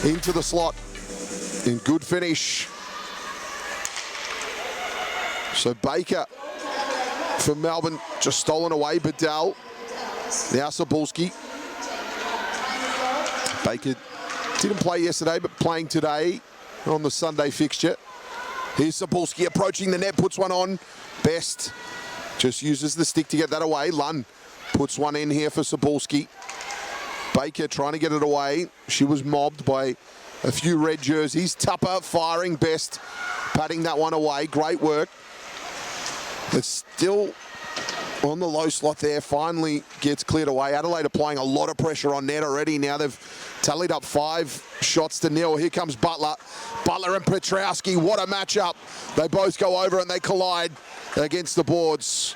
into the slot. In good finish. So Baker for Melbourne just stolen away. Bedell. Now Cebulski. Baker didn't play yesterday, but playing today on the Sunday fixture. Here's Cebulski approaching the net, puts one on. Best just uses the stick to get that away. Lunn puts one in here for Cebulski. Baker trying to get it away. She was mobbed by a few red jerseys. Tupper firing. Best patting that one away. Great work. It's still on the low slot there. Finally gets cleared away. Adelaide applying a lot of pressure on net already. Now they've tallied up 5 shots to nil. Here comes Butler. Butler and Petrowski. What a matchup. They both go over and they collide against the boards.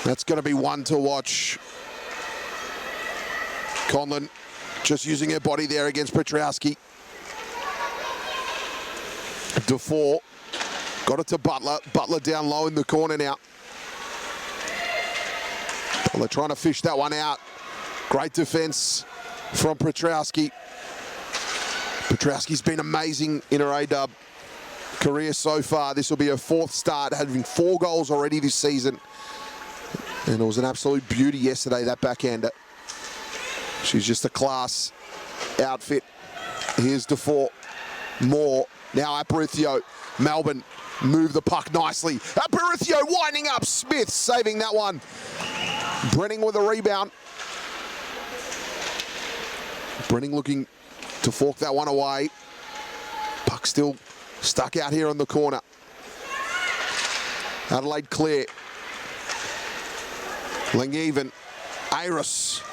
That's going to be one to watch. Conlon just using her body there against Petrowski. DeFore got it to Butler. Butler down low in the corner now. Butler trying to fish that one out. Great defense from Petrowski. Petrowski's been amazing in her A-dub career so far. This will be her 4th start, having 4 goals already this season. And it was an absolute beauty yesterday, that backhander. She's just a class outfit. Here's DeFore. Moore. Now Aparicio. Melbourne move the puck nicely. Aparicio winding up. Smith saving that one. Brenning with a rebound. Brenning looking to fork that one away. Puck still stuck out here on the corner. Adelaide clear. Langevin. Ayres.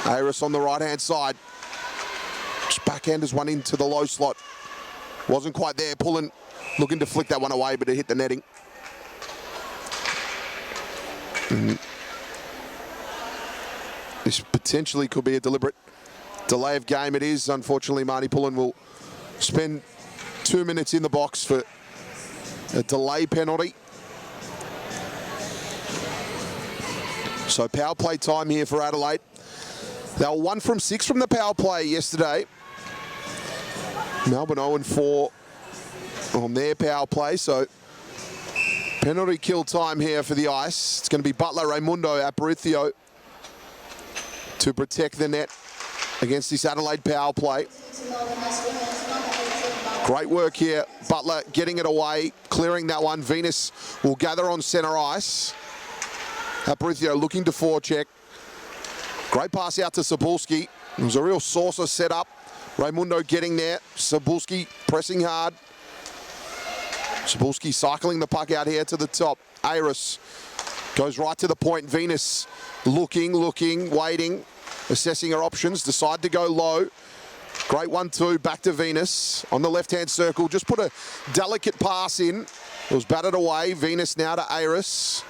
Ayres on the right-hand side. Just backhanders one into the low slot. Wasn't quite there. Pullen looking to flick that one away, but it hit the netting. This potentially could be a deliberate delay of game. It is. Unfortunately, Marty Pullen will spend 2 minutes in the box for a delay penalty. So power play time here for Adelaide. They were 1 from 6 from the power play yesterday. Melbourne 0-4 on their power play. So penalty kill time here for the Ice. It's going to be Butler, Raimundo, Aparicio to protect the net against this Adelaide power play. Great work here. Butler getting it away, clearing that one. Venus will gather on centre ice. Aparicio looking to forecheck. Great pass out to Cebulski. It was a real saucer set up. Raimundo getting there. Cebulski pressing hard. Cebulski cycling the puck out here to the top. Ayres goes right to the point. Venus looking, waiting, assessing her options. Decide to go low. Great 1-2, back to Venus on the left-hand circle. Just put a delicate pass in. It was batted away. Venus now to Ayres.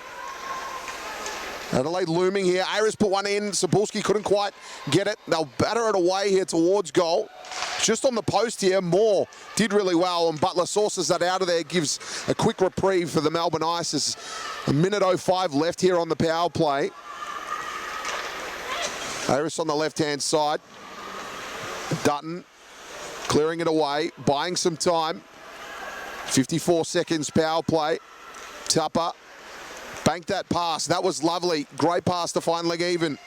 Adelaide looming here. Ayres put one in. Cebulski couldn't quite get it. They'll batter it away here towards goal. Just on the post here, Moore did really well, and Butler sources that out of there, gives a quick reprieve for the Melbourne Ice. There's a minute 05 left here on the power play. Ayres on the left-hand side. Dutton clearing it away, buying some time. 54 seconds power play. Tupper banked that pass. That was lovely. Great pass to find Langevin.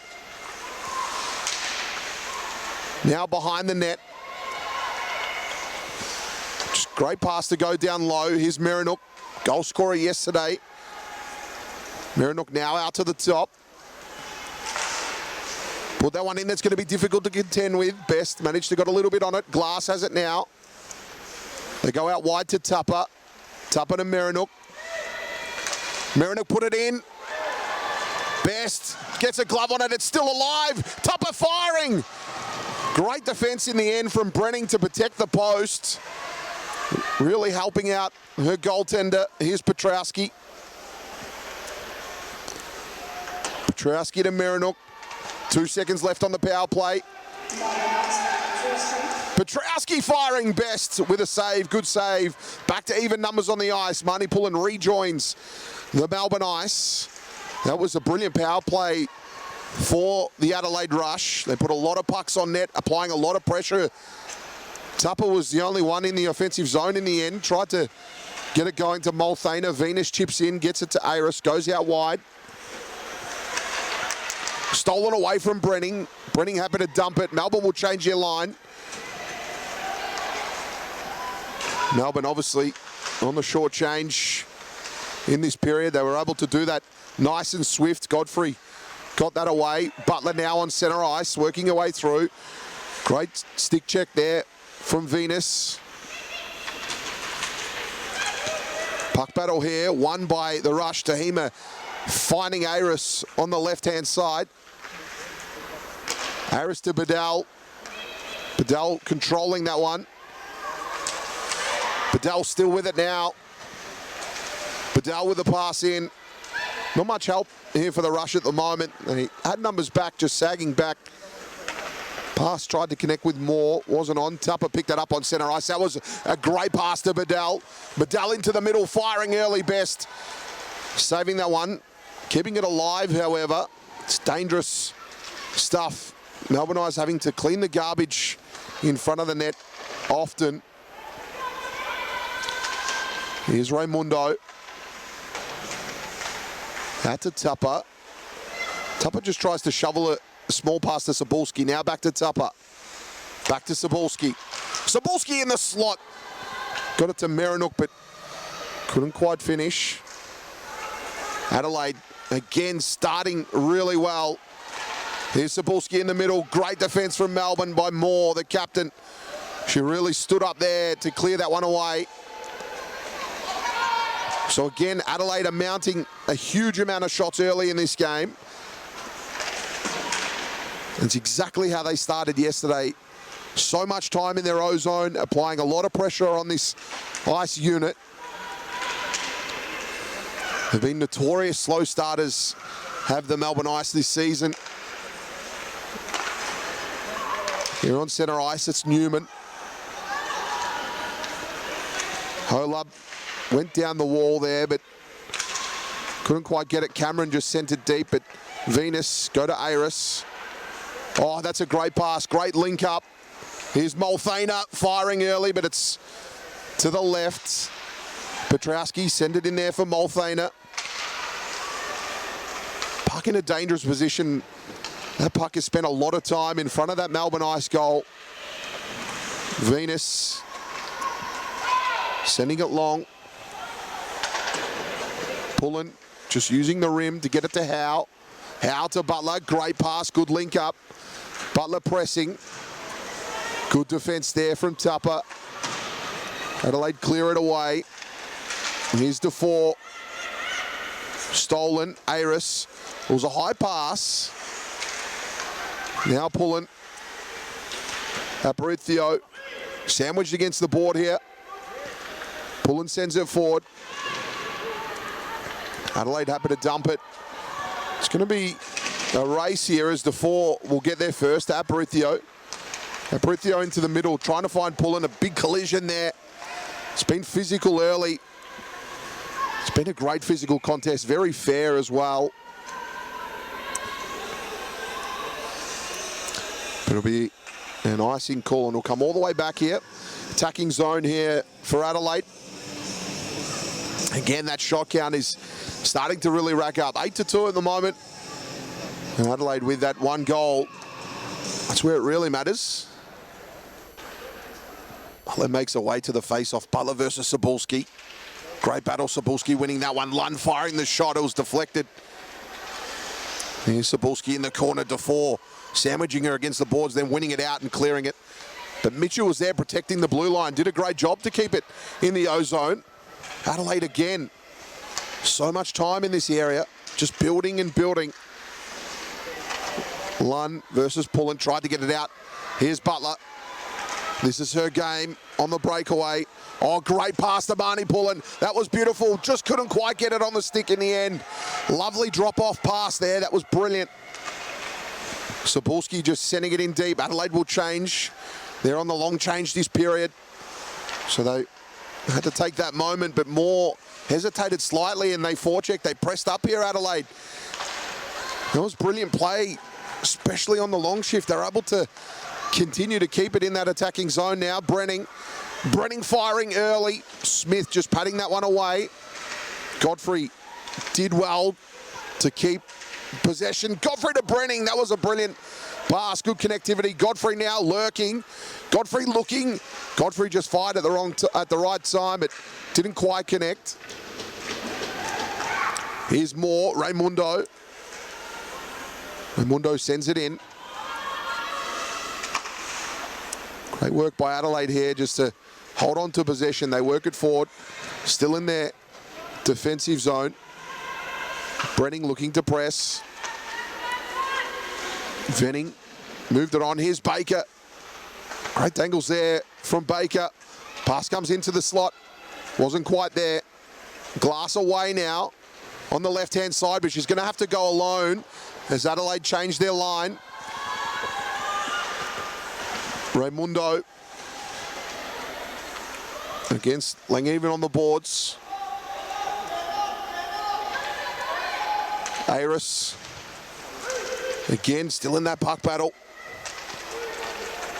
Now behind the net. Just great pass to go down low. Here's Merinook, goal scorer yesterday. Merinook now out to the top. Put that one in. That's going to be difficult to contend with. Best managed to got a little bit on it. Glass has it now. They go out wide to Tupper. Tupper to Merinook. Merinook put it in. Best gets a glove on it. It's still alive. Tupper firing. Great defense in the end from Brenning to protect the post. Really helping out her goaltender. Here's Petrowski. Petrowski to Merinook. 2 seconds left on the power play. Petrowski firing. Best with a save. Good save. Back to even numbers on the ice. Marty Pullen rejoins the Melbourne Ice. That was a brilliant power play for the Adelaide Rush. They put a lot of pucks on net, applying a lot of pressure. Tupper was the only one in the offensive zone in the end. Tried to get it going to Multhana. Venus chips in, gets it to Aris, goes out wide. Stolen away from Brenning. Brenning happy to dump it. Melbourne will change their line. Melbourne obviously on the short change in this period. They were able to do that nice and swift. Godfrey got that away. Butler now on centre ice, working her way through. Great stick check there from Venus. Puck battle here, won by the Rush. Tahima finding Aris on the left-hand side. Aris to Bedell. Bedell controlling that one. Bedell still with it now. Bedell with the pass in. Not much help here for the Rush at the moment. He had numbers back, just sagging back. Pass tried to connect with Moore, wasn't on. Tupper picked that up on centre ice. That was a great pass to Bedell. Bedell into the middle, firing early best. Saving that one. Keeping it alive, however. It's dangerous stuff. Melbourne Eyes having to clean the garbage in front of the net often. Here's Raimundo. Out to Tupper. Tupper just tries to shovel a small pass to Cebulski. Now back to Tupper. Back to Cebulski. Cebulski in the slot. Got it to Marinook, but couldn't quite finish. Adelaide again starting really well. Here's Cebulski in the middle. Great defence from Melbourne by Moore, the captain. She really stood up there to clear that one away. So again, Adelaide are mounting a huge amount of shots early in this game. It's exactly how they started yesterday. So much time in their O-zone, applying a lot of pressure on this ice unit. They've been notorious slow starters, have the Melbourne Ice this season. Here on centre ice, it's Newman. Holub went down the wall there, but couldn't quite get it. Cameron just sent it deep, but Venus go to Aris. Oh, that's a great pass, great link up. Here's Multhana firing early, but it's to the left. Petrowski send it in there for Multhana. Puck in a dangerous position. That puck has spent a lot of time in front of that Melbourne Ice goal. Venus sending it long. Pullen just using the rim to get it to Howe. Howe to Butler, great pass, good link up. Butler pressing. Good defence there from Tupper. Adelaide clear it away. Here's DeFore. Stolen, Aris. It was a high pass. Now Pullen. Aparicio. Sandwiched against the board here. Pullen sends it forward. Adelaide happy to dump it. It's going to be a race here as DeFore will get there first. Aparicio. Aparicio into the middle, trying to find Pullen. A big collision there. It's been physical early. It's been a great physical contest, very fair as well. It'll be an icing call, and it'll come all the way back here. Attacking zone here for Adelaide. Again, that shot count is starting to really rack up. 8-2 at the moment. And Adelaide with that one goal. That's where it really matters. Butler makes her way to the face-off. Butler versus Cebulski. Great battle, Cebulski winning that one. Lund firing the shot, it was deflected. Here's Cebulski in the corner, DeFore sandwiching her against the boards, then winning it out and clearing it. But Mitchell was there protecting the blue line. Did a great job to keep it in the O-zone. Adelaide again. So much time in this area. Just building and building. Lund versus Pullen. Tried to get it out. Here's Butler. This is her game on the breakaway. Oh, great pass to Marnie Pullen. That was beautiful. Just couldn't quite get it on the stick in the end. Lovely drop-off pass there. That was brilliant. Cebulski just sending it in deep. Adelaide will change. They're on the long change this period. So they had to take that moment, but Moore hesitated slightly and they forechecked. They pressed up here, Adelaide. That was brilliant play especially on the long shift. They're able to continue to keep it in that attacking zone now. Brenning firing early. Smith just patting that one away. Godfrey did well to keep possession. Godfrey to Brenning. That was a brilliant pass. Good connectivity. Godfrey now lurking. Godfrey looking. Godfrey just fired at the right time, but didn't quite connect. Here's more. Raimundo. Raimundo sends it in. Great work by Adelaide here just to hold on to possession. They work it forward. Still in their defensive zone. Brenning looking to press. Venning moved it on. Here's Baker. Great angles there from Baker. Pass comes into the slot. Wasn't quite there. Glass away now on the left-hand side, but she's going to have to go alone as Adelaide change their line. Raimundo against Langevin on the boards. Aris again still in that puck battle.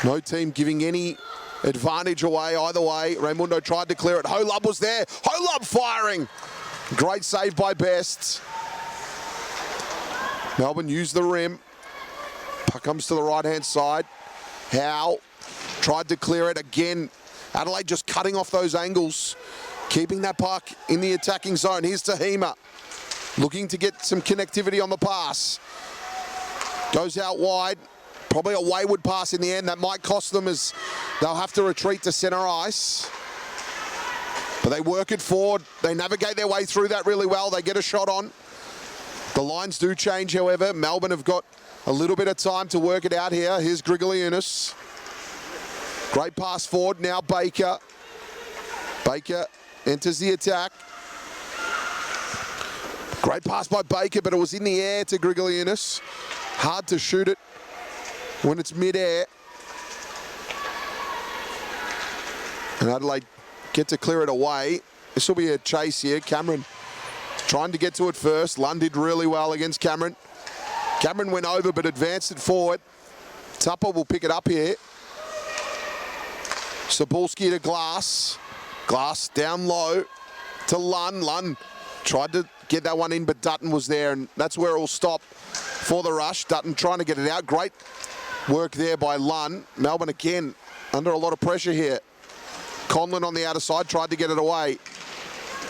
No team giving any advantage away either way. Raimundo tried to clear it. Holub was there. Holub firing. Great save by Best. Melbourne used the rim. Puck comes to the right-hand side. Howe tried to clear it again. Adelaide just cutting off those angles, keeping that puck in the attacking zone. Here's Tahima, looking to get some connectivity on the pass. Goes out wide. Probably a wayward pass in the end. That might cost them as they'll have to retreat to centre ice. But they work it forward. They navigate their way through that really well. They get a shot on. The lines do change, however. Melbourne have got a little bit of time to work it out here. Here's Grigaliunas. Great pass forward. Now Baker. Baker enters the attack. Great pass by Baker, but it was in the air to Grigaliunas. Hard to shoot it when it's mid-air. And Adelaide get to clear it away. This will be a chase here. Cameron trying to get to it first. Lund did really well against Cameron. Cameron went over but advanced it forward. Tupper will pick it up here. Sabulski to Glass. Glass down low to Lund. Lund tried to get that one in, but Dutton was there, and that's where it will stop for the rush. Dutton trying to get it out. Great work there by Lund. Melbourne again under a lot of pressure here. Conlon on the outer side tried to get it away.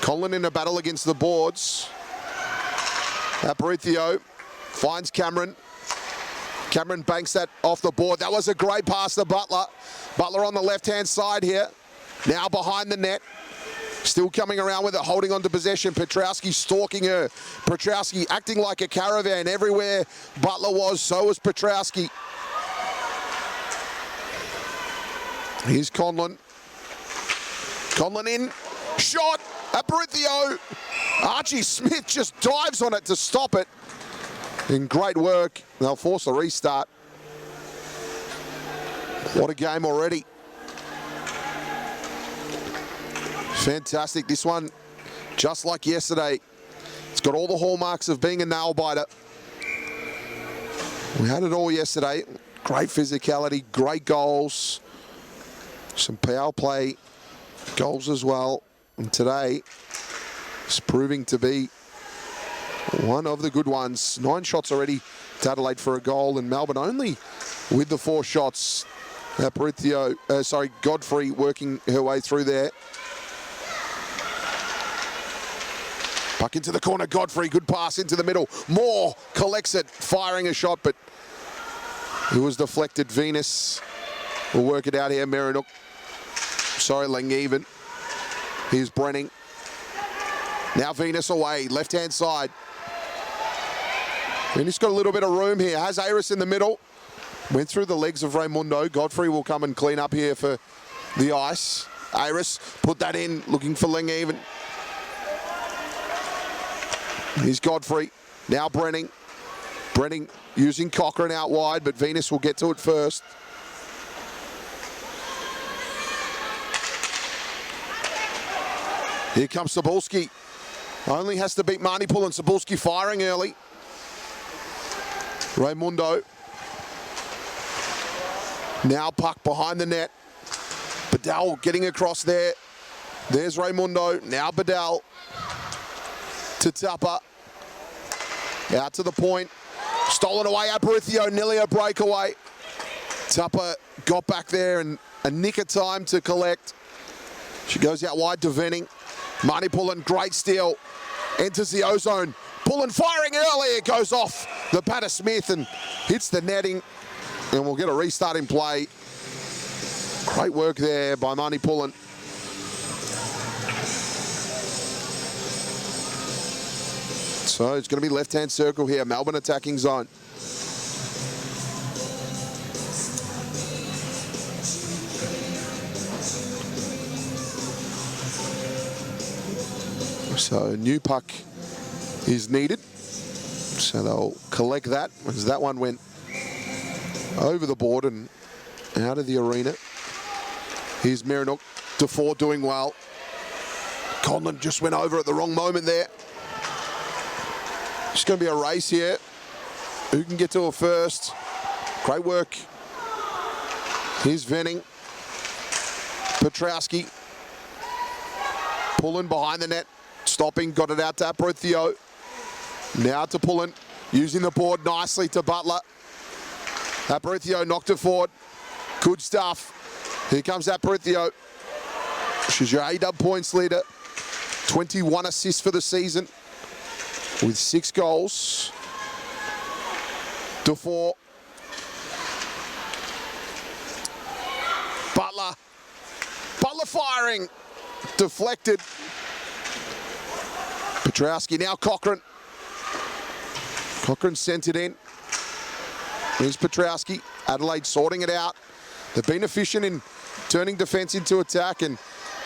Conlon in a battle against the boards. Aparicio finds Cameron. Cameron banks that off the board. That was a great pass to Butler. Butler on the left-hand side here. Now behind the net. Still coming around with it, holding on to possession. Petrowski stalking her. Petrowski acting like a caravan everywhere Butler was, so was Petrowski. Here's Conlon. Conlon in. Shot. Aparicio. Archie Smith just dives on it to stop it. In great work. They'll force a restart. What a game already. Fantastic. This one, just like yesterday, it's got all the hallmarks of being a nail-biter. We had it all yesterday. Great physicality, great goals, some power play goals as well. And today, it's proving to be one of the good ones. 9 shots already to Adelaide for a goal, and Melbourne only with the 4 shots. Godfrey working her way through there. Puck into the corner, Godfrey, good pass into the middle. Moore collects it, firing a shot, but it was deflected. Venus will work it out here. Langevin. Here's Brenning. Now Venus away, left-hand side. Venus got a little bit of room here. Has Aris in the middle. Went through the legs of Raimundo. Godfrey will come and clean up here for the ice. Aris put that in, looking for Langevin. Here's Godfrey. Now Brenning. Brenning using Cochrane out wide, but Venus will get to it first. Here comes Sabulski. Only has to beat Marnipul, and Sabulski firing early. Raimundo Now puck behind the net. Badal getting across there. There's Raimundo. Now Badal to Tupper. Out to the point. Stolen away. Aparicio, nearly a breakaway. Tupper got back there and a nick of time to collect. She goes out wide to Venning. Marnie Pullen, great steal. Enters the O-zone. Pullen firing early. It goes off the batter Smith and hits the netting. And we'll get a restart in play. Great work there by Marnie Pullen. So it's going to be left-hand circle here. Melbourne attacking zone. So new puck is needed. So they'll collect that as that one went over the board and out of the arena. Here's Marinook. DeFore doing well. Conlon just went over at the wrong moment there. It's going to be a race here. Who can get to a first? Great work. Here's Venning. Petrowski. Pullen behind the net. Stopping, got it out to Aparicio. Now to Pullen. Using the board nicely to Butler. Aparicio knocked it forward. Good stuff. Here comes Aparicio. She's your A-Dub points leader. 21 assists for the season with 6 goals. DeFore. Butler. Butler firing. Deflected. Petrowski, now Cochrane. Cochrane sent it in. Here's Petrowski. Adelaide sorting it out. They've been efficient in turning defence into attack and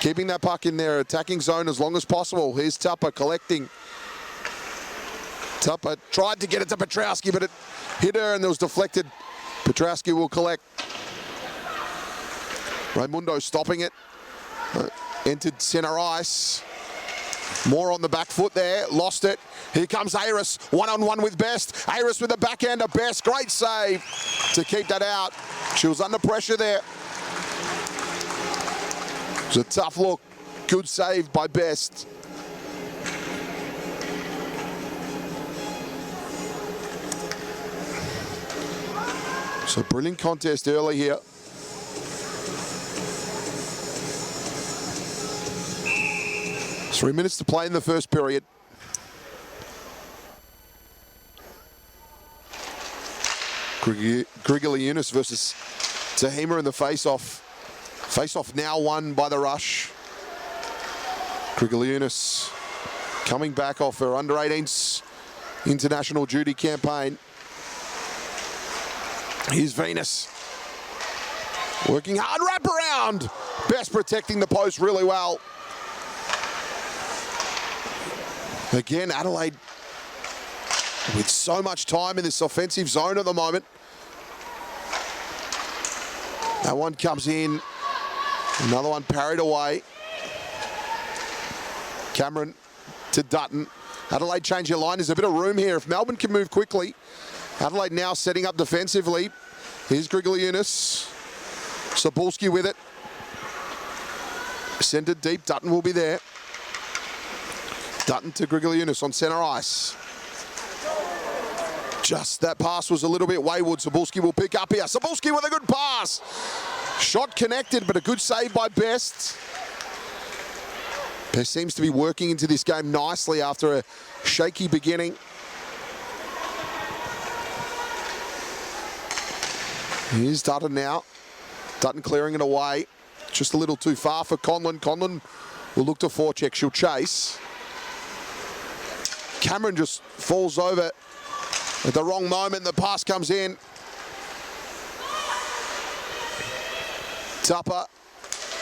keeping that puck in their attacking zone as long as possible. Here's Tupper collecting. Tupper tried to get it to Petrowski, but it hit her and it was deflected. Petrowski will collect. Raimundo stopping it. Entered centre ice. More on the back foot there, lost it. Here comes Aris, one-on-one with Best. Aris with the backhand of Best, great save to keep that out. She was under pressure there. It was a tough look, good save by Best. So brilliant contest early here. Three minutes to play in the first period. Grigaliunas versus Tahima in the face-off. Face-off now won by the Rush. Grigaliunas coming back off her under-18s international duty campaign. Here's Venus. Working hard, wrap around. Best protecting the post really well. Again, Adelaide with so much time in this offensive zone at the moment. That one comes in. Another one parried away. Cameron to Dutton. Adelaide change your line. There's a bit of room here. If Melbourne can move quickly. Adelaide now setting up defensively. Here's Grigaliunas. Sabulski with it. Send it deep. Dutton will be there. Dutton to Grigaliunas on centre ice. Just that pass was a little bit wayward. Sabulski will pick up here. Sabulski with a good pass. Shot connected, but a good save by Best. Best seems to be working into this game nicely after a shaky beginning. Here's Dutton now. Dutton clearing it away. Just a little too far for Conlon. Conlon will look to forecheck. She'll chase. Cameron just falls over at the wrong moment. The pass comes in. Tupper.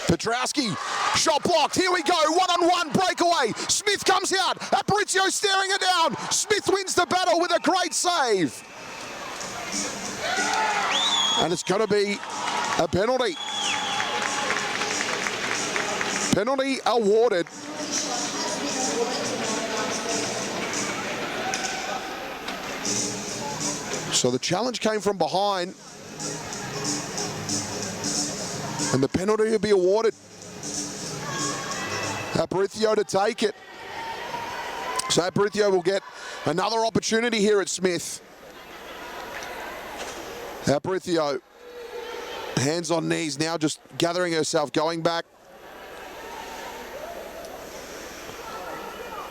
Petrowski. Shot blocked. Here we go. One-on-one breakaway. Smith comes out. Aparicio staring it down. Smith wins the battle with a great save. And it's going to be a penalty. Penalty awarded. So the challenge came from behind. And the penalty will be awarded. Aparicio to take it. So Aparicio will get another opportunity here at Smith. Aparicio, hands on knees now, just gathering herself, going back.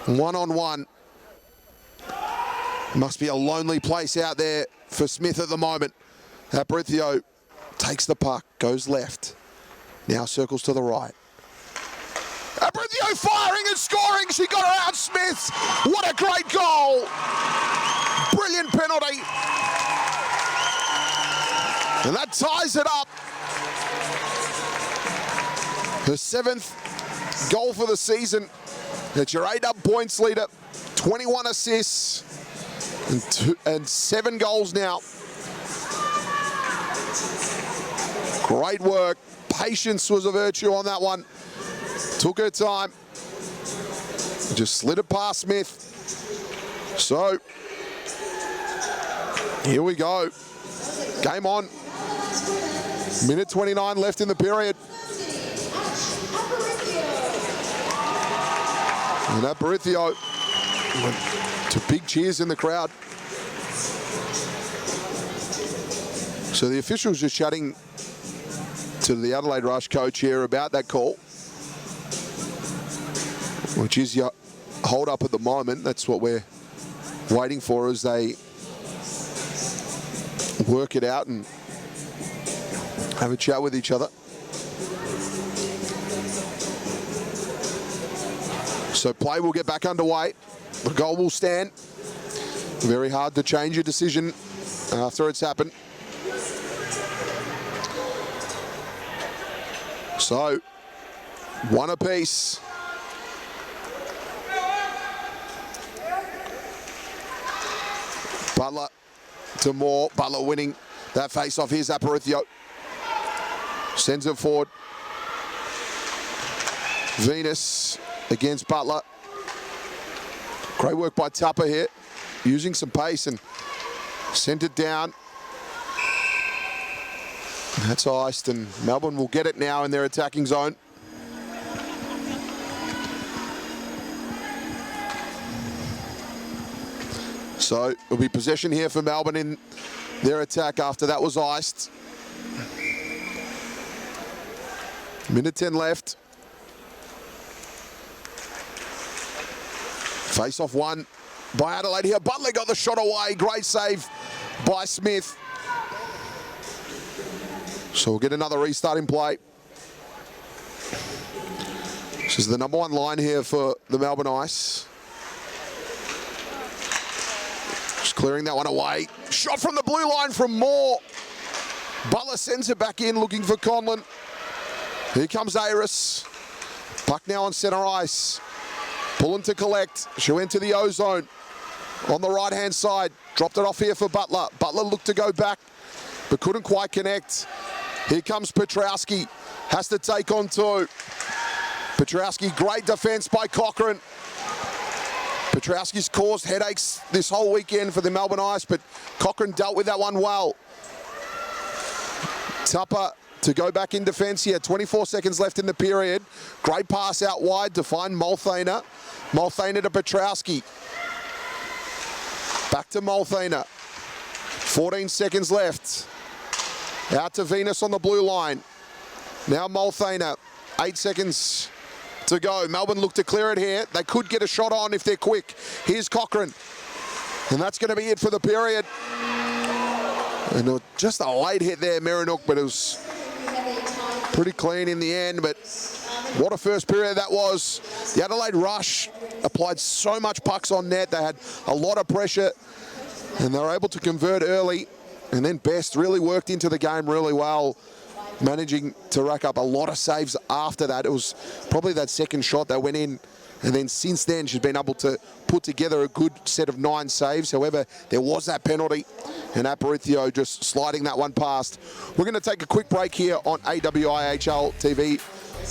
1-on-1. Must be a lonely place out there for Smith at the moment. Aparicio takes the puck, goes left. Now circles to the right. Aparicio firing and scoring. She got her out, Smith. What a great goal. Brilliant penalty. And that ties it up. Her 7th goal for the season. That's your 8-up points leader. 21 assists and 7 goals now. Great work. Patience was a virtue on that one. Took her time. Just slid it past Smith. So, here we go. Game on. Minute 29 left in the period. And Aparicio went to big cheers in the crowd. So the officials just chatting to the Adelaide Rush coach here about that call, which is your hold up at the moment. That's what we're waiting for as they work it out and have a chat with each other. So play will get back underway. The goal will stand. Very hard to change your decision after it's happened. So, 1 apiece. Butler to Moore. Butler winning that face-off. Here's Aparicio. Sends it forward. Venus against Butler. Great work by Tupper here. Using some pace and sent it down. That's iced, and Melbourne will get it now in their attacking zone. So it'll be possession here for Melbourne in their attack after that was iced. Minute 10 left. Face-off won by Adelaide here. Butler got the shot away. Great save by Smith. So we'll get another restart in play. This is the number 1 line here for the Melbourne Ice. Just clearing that one away. Shot from the blue line from Moore. Butler sends it back in, looking for Conlon. Here comes Aris. Puck now on centre ice. Pulling to collect. She went to the O-zone on the right-hand side. Dropped it off here for Butler. Butler looked to go back, but couldn't quite connect. Here comes Petrowski. Has to take on 2. Petrowski, great defence by Cochrane. Petrowski's caused headaches this whole weekend for the Melbourne Ice, but Cochrane dealt with that one well. Tupper to go back in defence here. 24 seconds left in the period. Great pass out wide to find Multhaner. Multhaner to Petrowski. Back to Multhaner. 14 seconds left. Out to Venus on the blue line. Now Multhaner. 8 seconds to go. Melbourne look to clear it here. They could get a shot on if they're quick. Here's Cochrane. And that's going to be it for the period. And just a late hit there, Marinook, but it was pretty clean in the end. But what a first period that was. The Adelaide Rush applied so much pucks on net. They had a lot of pressure and they were able to convert early. And then Best really worked into the game really well, managing to rack up a lot of saves after that. It was probably that second shot that went in. And then since then, she's been able to put together a good set of 9 saves. However, there was that penalty, and Aparicio just sliding that one past. We're going to take a quick break here on AWIHL TV,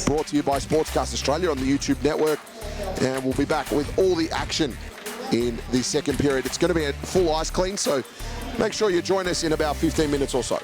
brought to you by Sportscast Australia on the YouTube network. And we'll be back with all the action in the second period. It's going to be a full ice clean, so make sure you join us in about 15 minutes or so.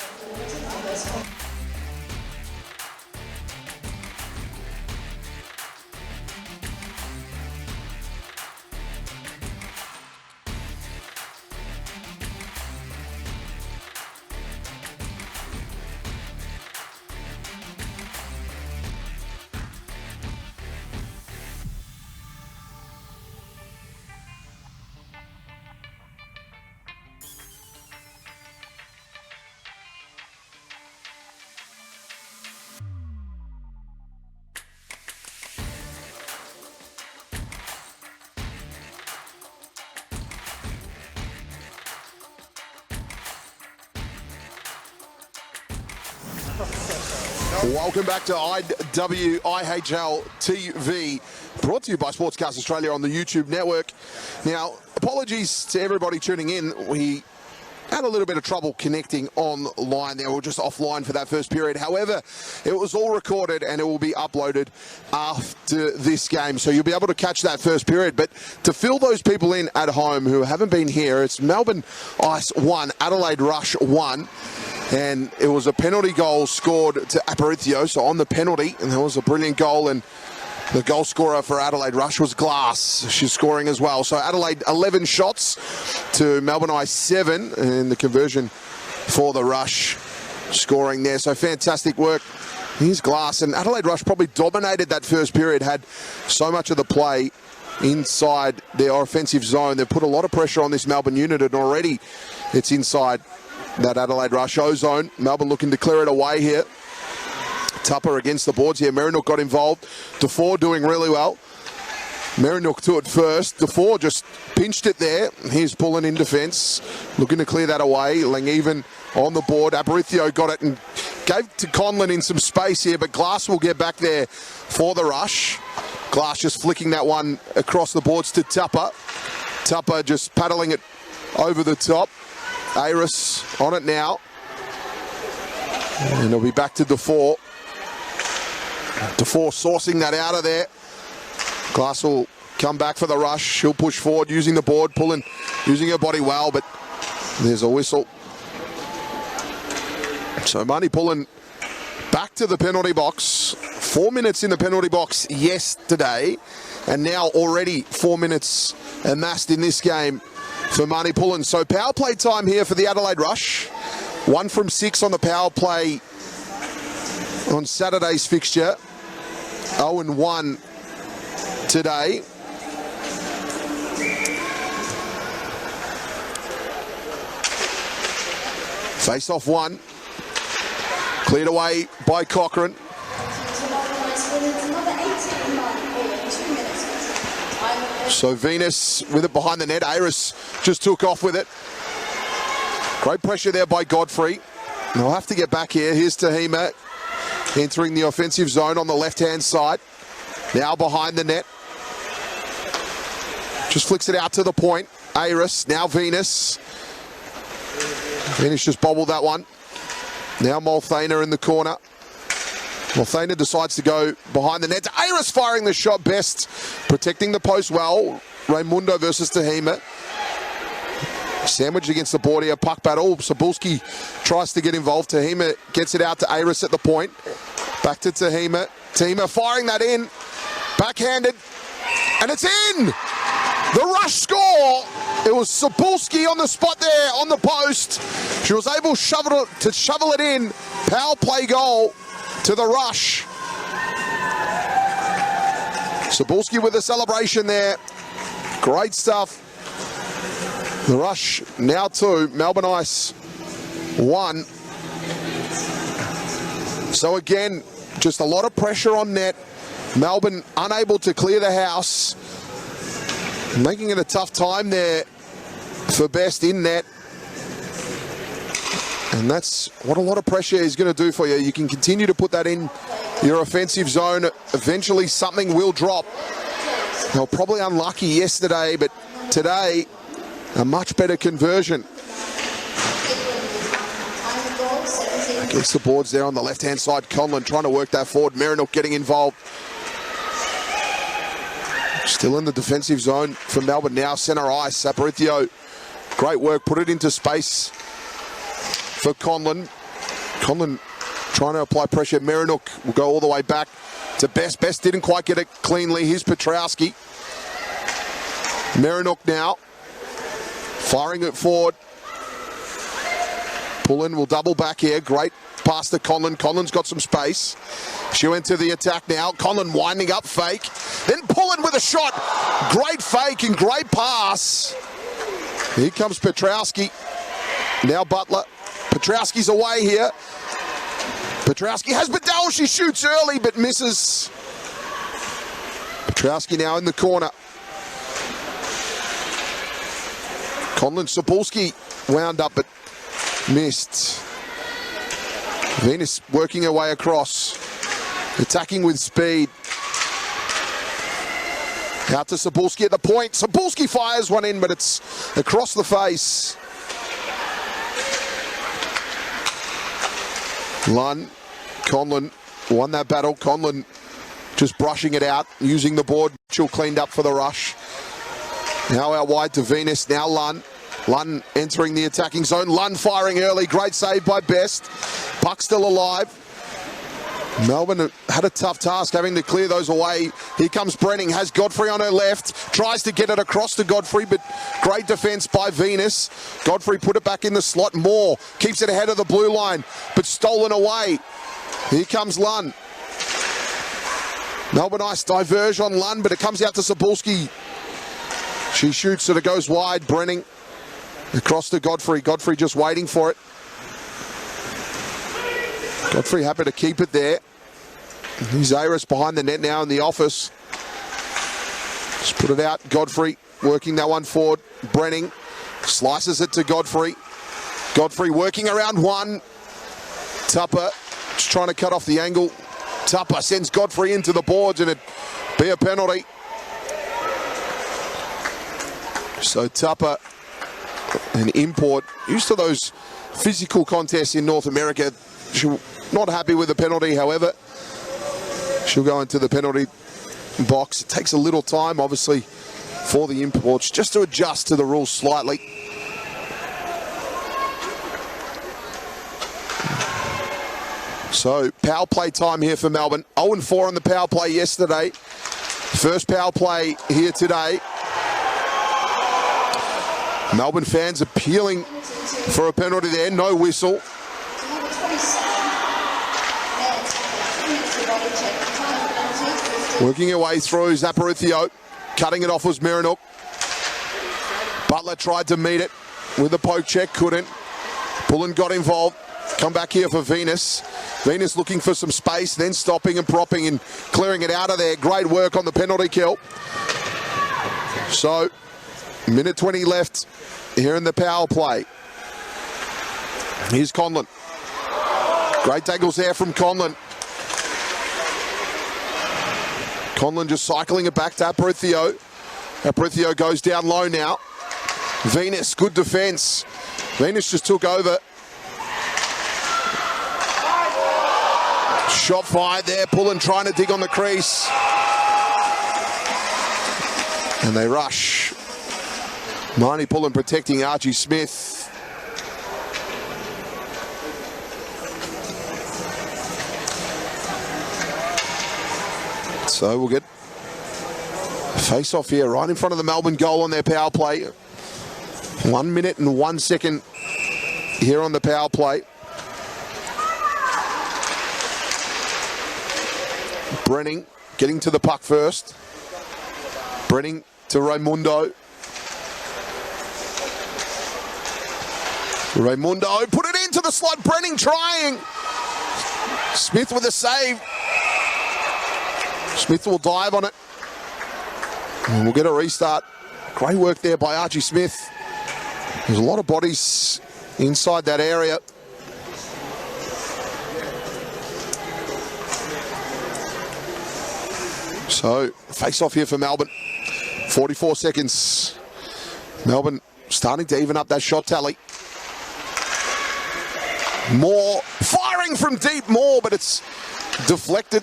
Welcome back to AWIHL TV, brought to you by Sportscast Australia on the YouTube network. Now, apologies to everybody tuning in. We had a little bit of trouble connecting online there. We were just offline for that first period. However, it was all recorded and it will be uploaded after this game. So you'll be able to catch that first period. But to fill those people in at home who haven't been here, it's Melbourne Ice 1, Adelaide Rush 1. And it was a penalty goal scored to AWIHL, so on the penalty, and that was a brilliant goal, and the goal scorer for Adelaide Rush was Glass. She's scoring as well. So Adelaide 11 shots to Melbourne Ice 7, and the conversion for the Rush scoring there. So fantastic work. Here's Glass, and Adelaide Rush probably dominated that first period, had so much of the play inside their offensive zone. They've put a lot of pressure on this Melbourne unit, and already it's inside that Adelaide Rush O-zone. Melbourne looking to clear it away here. Tupper against the boards here. Merinook got involved. DeFore doing really well. Merinook to it first. DeFore just pinched it there. He's pulling in defence. Looking to clear that away. Langevin on the board. AWIHL got it and gave to Conlon in some space here, but Glass will get back there for the Rush. Glass just flicking that one across the boards to Tupper. Tupper just paddling it over the top. Aris on it now. And it'll be back to DeFore. DeFore sourcing that out of there. Glass will come back for the Rush. She'll push forward using the board, pulling, using her body well, but there's a whistle. So Money pulling back to the penalty box. 4 minutes in the penalty box yesterday, and now already 4 minutes amassed in this game for Marnie Pullen. So power play time here for the Adelaide Rush. 1 from 6 on the power play on Saturday's fixture. 0-1 today. Face off 1. Cleared away by Cochrane. So Venus with it behind the net. Aris just took off with it. Great pressure there by Godfrey. They'll have to get back here. Here's Tahima entering the offensive zone on the left-hand side. Now behind the net. Just flicks it out to the point. Aris, now Venus. Venus just bobbled that one. Now Multhana in the corner. Multhana decides to go behind the net. Aris firing the shot best, protecting the post well. Raimundo versus Tahima. Sandwiched against the board here, puck battle. Sabulski tries to get involved. Tahima gets it out to Aris at the point. Back to Tahima. Tahima firing that in. Backhanded. And it's in! The Rush score! It was Sabulski on the spot there, on the post. She was able to shovel it in. Power play goal to the Rush. Sabulski with a celebration there. Great stuff. The Rush now 2, Melbourne Ice 1. So again, just a lot of pressure on net. Melbourne unable to clear the house. Making it a tough time there for Best in net. And that's what a lot of pressure is going to do for you. You can continue to put that in your offensive zone. Eventually something will drop. They were probably unlucky yesterday, but today a much better conversion. Against the boards there on the left-hand side. Conlon trying to work that forward. Merinook getting involved. Still in the defensive zone for Melbourne now. Centre ice. AWIHL. Great work. Put it into space for Conlon. Conlon trying to apply pressure. Merinook will go all the way back to Best. Best didn't quite get it cleanly. Here's Petrowski. Merinook now. Firing it forward. Pullen will double back here. Great pass to Conlon. Conlon's got some space. She'll enter the attack now. Conlon winding up, fake. Then Pullen with a shot. Great fake and great pass. Here comes Petrowski. Now Butler. Petrowski's away here. Petrowski has Bedell. She shoots early but misses. Petrowski now in the corner. Conlon Sapolsky wound up but missed. Venus working her way across, attacking with speed. Out to Cebulski at the point. Cebulski fires one in, but it's across the face. Lunn, Conlon won that battle. Conlon just brushing it out, using the board. Mitchell cleaned up for the rush. Now out wide to Venus, now Lunn. Lunn entering the attacking zone. Lunn firing early, great save by Best. Puck still alive. Melbourne had a tough task having to clear those away. Here comes Brenning, has Godfrey on her left, tries to get it across to Godfrey, but great defence by Venus. Godfrey put it back in the slot. Moore keeps it ahead of the blue line, but stolen away. Here comes Lunn. Melbourne Ice diverge on Lunn, but it comes out to Cebulski. She shoots it, it goes wide. Brenning across to Godfrey. Godfrey just waiting for it. Godfrey happy to keep it there. He's Aris behind the net now in the office. Just put it out. Godfrey working that one forward. Brenning slices it to Godfrey. Godfrey working around one. Tupper just trying to cut off the angle. Tupper sends Godfrey into the boards and it'd be a penalty. So Tupper, an import, used to those physical contests in North America. She's not happy with the penalty, however. She'll go into the penalty box. It takes a little time, obviously, for the imports, just to adjust to the rules slightly. So, power play time here for Melbourne. 0-4 on the power play yesterday. First power play here today. Melbourne fans appealing for a penalty there, no whistle. Working her way through, Zaparithio. Cutting it off was Miranuk. Butler tried to meet it with a poke check, couldn't. Pullen got involved. Come back here for Venus. Venus looking for some space, then stopping and propping and clearing it out of there. Great work on the penalty kill. So, minute 20 left here in the power play. Here's Conlon. Great tackles there from Conlon. Conlon just cycling it back to Aparicio. Aparicio goes down low now. Venus, good defence. Venus just took over. Shot fired there. Pullen trying to dig on the crease. And they rush. Marnie Pullen protecting Archie Smith. So we'll get a face-off here right in front of the Melbourne goal on their power play. 1 minute and 1 second here on the power play. Brenning getting to the puck first. Brenning to Raimundo. Raimundo put it into the slot. Brenning trying. Smith with a save. Smith will dive on it. And we'll get a restart. Great work there by Archie Smith. There's a lot of bodies inside that area. So, face off here for Melbourne. 44 seconds. Melbourne starting to even up that shot tally. Moore firing from deep, Moore, but it's deflected.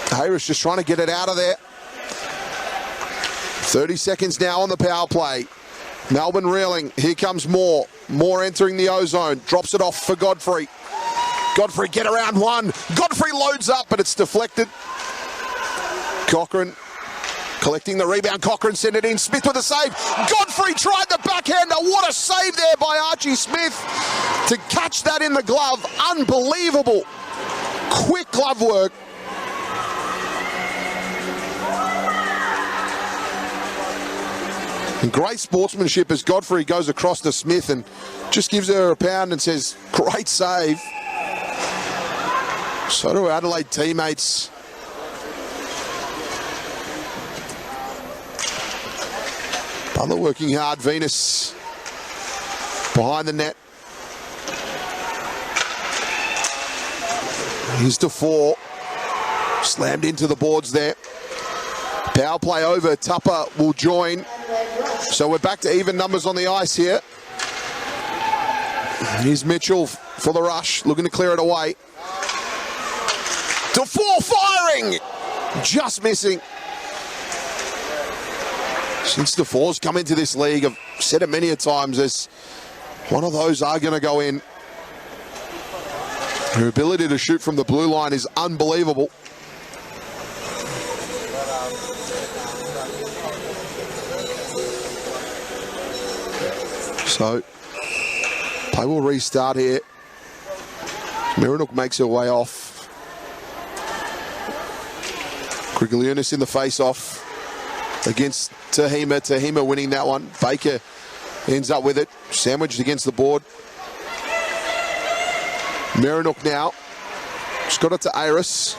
Harris just trying to get it out of there. 30 seconds now on the power play. Melbourne reeling. Here comes Moore. Moore entering the O-zone. Drops it off for Godfrey. Godfrey get around one. Godfrey loads up, but it's deflected. Cochran collecting the rebound. Cochran sent it in. Smith with a save. Godfrey tried the backhander. What a save there by Archie Smith to catch that in the glove. Unbelievable. Quick glove work. And great sportsmanship as Godfrey goes across to Smith and just gives her a pound and says, great save. So do Adelaide teammates. Butler working hard. Venus behind the net. Here's to 4. Slammed into the boards there. Power play over. Tupper will join. So we're back to even numbers on the ice here. Here's Mitchell for the rush, looking to clear it away. To 4, firing! Just missing. Since the 4's come into this league, I've said it many a times, there's one of those are going to go in. Her ability to shoot from the blue line is unbelievable. So, play will restart here. Miranuk makes her way off. Grigolyunas in the face-off against Tahima. Tahima winning that one. Baker ends up with it. Sandwiched against the board. Miranuk now. Just got it to Aris.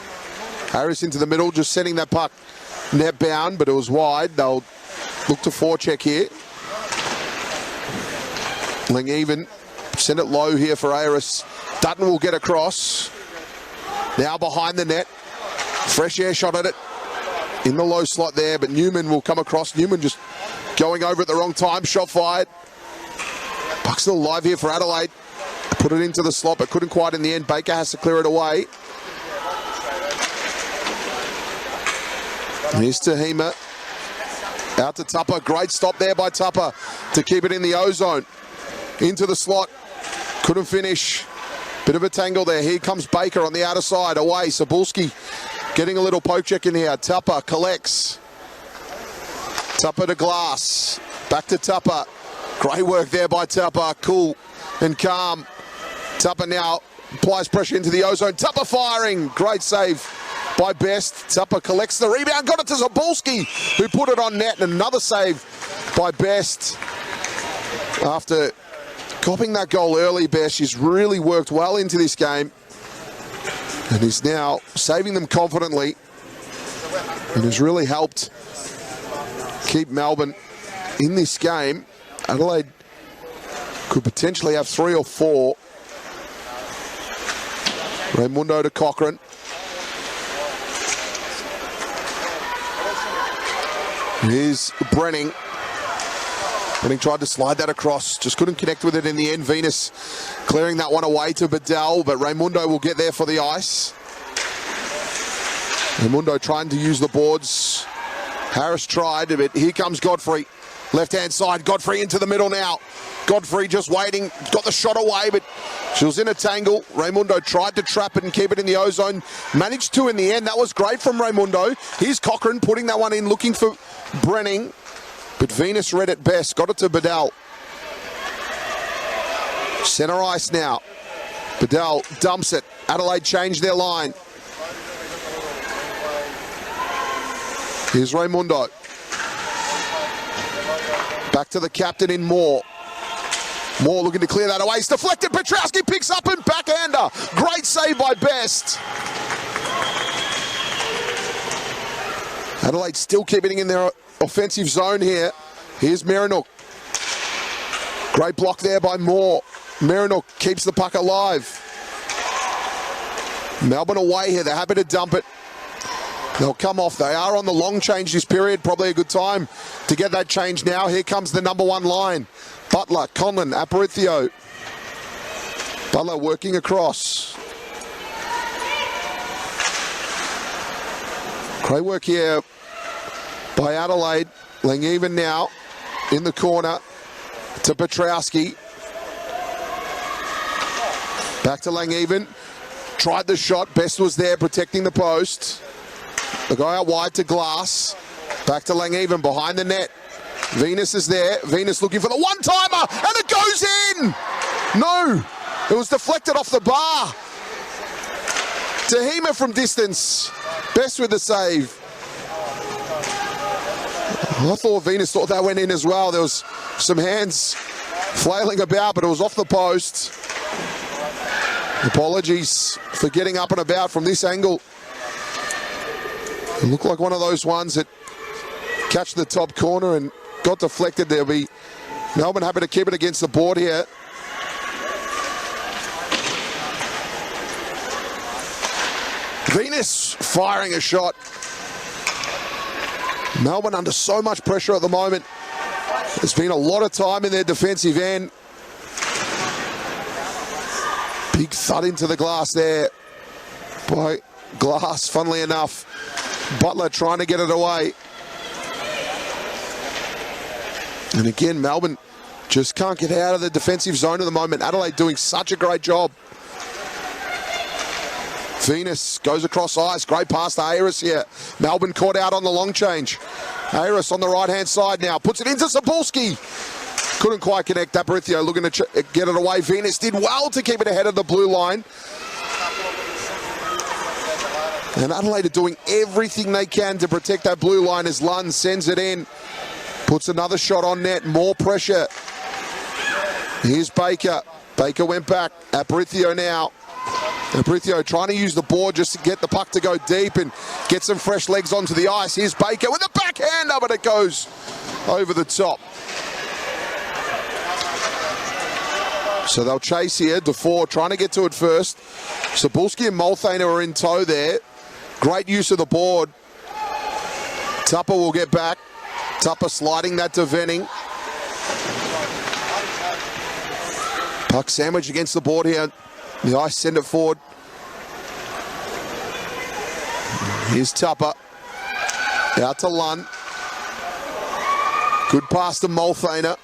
Aris into the middle, just sending that puck net bound, but it was wide. They'll look to forecheck here. Langevin send it low here for Aris. Dutton will get across. Now behind the net. Fresh air shot at it. In the low slot there, but Newman will come across. Newman just going over at the wrong time. Shot fired. Puck's still alive here for Adelaide. Put it into the slot, but couldn't quite in the end. Baker has to clear it away. Here's Tahima. Out to Tupper. Great stop there by Tupper to keep it in the O-zone. Into the slot. Couldn't finish. Bit of a tangle there. Here comes Baker on the outer side. Away. Sabulski getting a little poke check in here. Tupper collects. Tupper to Glass. Back to Tupper. Great work there by Tupper. Cool and calm. Tupper now applies pressure into the O-zone. Tupper firing. Great save by Best. Tupper collects the rebound. Got it to Zabulski, who put it on net. And another save by Best. After copping that goal early, Best, she's really worked well into this game. And is now saving them confidently. And has really helped keep Melbourne in this game. Adelaide could potentially have 3 or 4. Raimundo to Cochrane. Here's Brenning. Brenning tried to slide that across, just couldn't connect with it in the end. Venus clearing that one away to Bedell, but Raimundo will get there for the ice. Raimundo trying to use the boards. Harris tried, but here comes Godfrey. Left-hand side, Godfrey into the middle now. Godfrey just waiting, got the shot away, but she was in a tangle. Raimundo tried to trap it and keep it in the O-zone. Managed to in the end. That was great from Raimundo. Here's Cochrane putting that one in, looking for Brenning. But Venus read it best. Got it to Bedell. Centre ice now. Bedell dumps it. Adelaide changed their line. Here's Raimundo. Back to the captain in Moore. Moore looking to clear that away. It's deflected. Petrowski picks up and backhander. Great save by Best. Adelaide still keeping in their offensive zone here. Here's Miranuk. Great block there by Moore. Miranuk keeps the puck alive. Melbourne away here. They're happy to dump it. They'll come off. They are on the long change this period. Probably a good time to get that change now. Here comes the number 1 line. Butler, Conlon, Aparicio. Butler working across. Great work here by Adelaide. Langevin now in the corner to Petrowski. Back to Langevin. Tried the shot. Best was there protecting the post. The guy out wide to Glass. Back to Langevin behind the net. Venus is there. Venus looking for the one-timer, and it goes in! No! It was deflected off the bar. Tahima from distance. Best with the save. I thought Venus thought that went in as well. There was some hands flailing about, but it was off the post. Apologies for getting up and about from this angle. It looked like one of those ones that catch the top corner and got deflected. There'll be Melbourne happy to keep it against the board here. Venus firing a shot. Melbourne under so much pressure at the moment. There's been a lot of time in their defensive end. Big thud into the glass there by Glass, funnily enough. Butler trying to get it away. And again, Melbourne just can't get out of the defensive zone at the moment. Adelaide doing such a great job. Venus goes across ice. Great pass to Ayres here. Melbourne caught out on the long change. Ayres on the right-hand side now. Puts it into Sapolsky. Couldn't quite connect. Aparicio looking to get it away. Venus did well to keep it ahead of the blue line. And Adelaide are doing everything they can to protect that blue line as Lund sends it in. Puts another shot on net. More pressure. Here's Baker. Baker went back. Aparicio now. Aparicio trying to use the board just to get the puck to go deep and get some fresh legs onto the ice. Here's Baker with a backhander, but it goes over the top. So they'll chase here. DeFore trying to get to it first. Sapolsky and Multhaner are in tow there. Great use of the board. Tupper will get back. Tupper sliding that to Venning. Puck sandwich against the board here. The ice send it forward. Here's Tupper. Out to Lund. Good pass to Multhaner.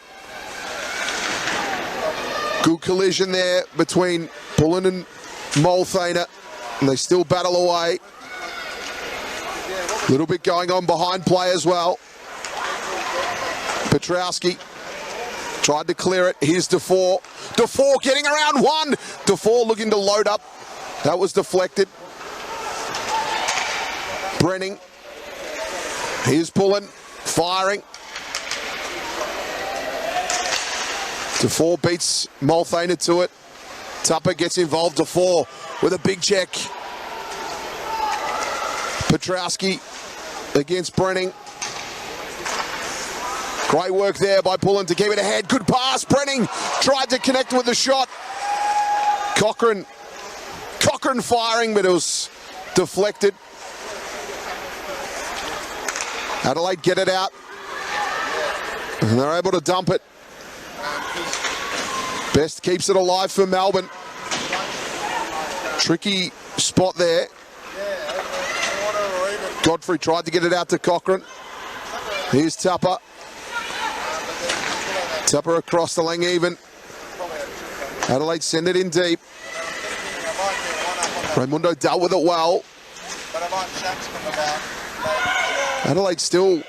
Good collision there between Pullen and Multhaner. And they still battle away. A little bit going on behind play as well. Petrowski tried to clear it. Here's DeFore. DeFore getting around one. DeFore looking to load up. That was deflected. Brenning. Here's Pullen. Firing. DeFore beats Multhaner to it. Tupper gets involved. DeFore with a big check. Petrowski against Brenning. Great work there by Pullen to keep it ahead. Good pass. Brenning tried to connect with the shot. Cochran firing, but it was deflected. Adelaide get it out. And they're able to dump it. Best keeps it alive for Melbourne. Tricky spot there. Godfrey tried to get it out to Cochran. Here's Tupper. Tupper across the lane even. Adelaide send it in deep. Raimundo dealt with it well. Adelaide still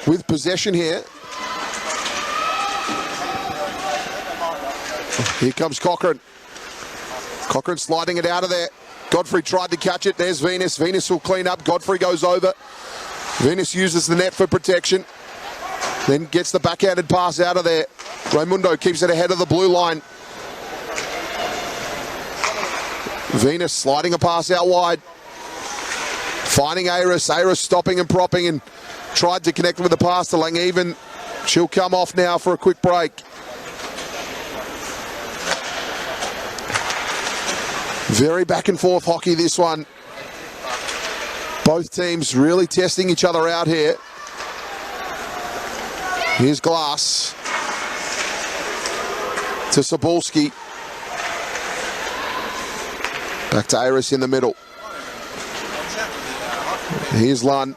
with possession here. Here comes Cochran. Cochran sliding it out of there. Godfrey tried to catch it. There's Venus. Venus will clean up. Godfrey goes over. Venus uses the net for protection. Then gets the backhanded pass out of there. Raimundo keeps it ahead of the blue line. Venus sliding a pass out wide. Finding Ayres. Ayres stopping and propping and tried to connect with the pass to Langhaven. She'll come off now for a quick break. Very back and forth hockey, this one. Both teams really testing each other out here. Here's Glass to Sapolsky. Back to Ayres in the middle. Here's Lund.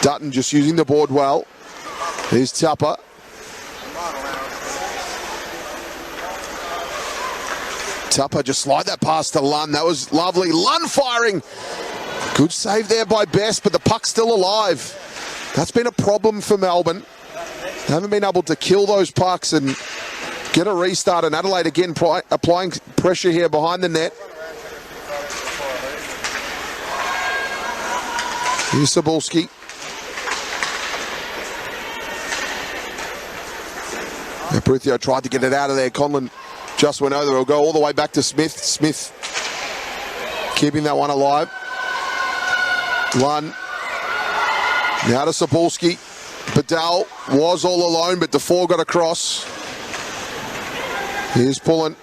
Dutton just using the board well. Here's Tupper. Tupper just slide that pass to Lund. That was lovely. Lund firing. Good save there by Best, but the puck's still alive. That's been a problem for Melbourne. They haven't been able to kill those pucks and get a restart. And Adelaide again applying pressure here behind the net. Here's Sapolsky. Aparicio tried to get it out of there. Conlon just went over. It'll go all the way back to Smith. Smith keeping that one alive. Lund. Now to Sapolsky. Bedell was all alone, but DeFore got across. Here's Pullen.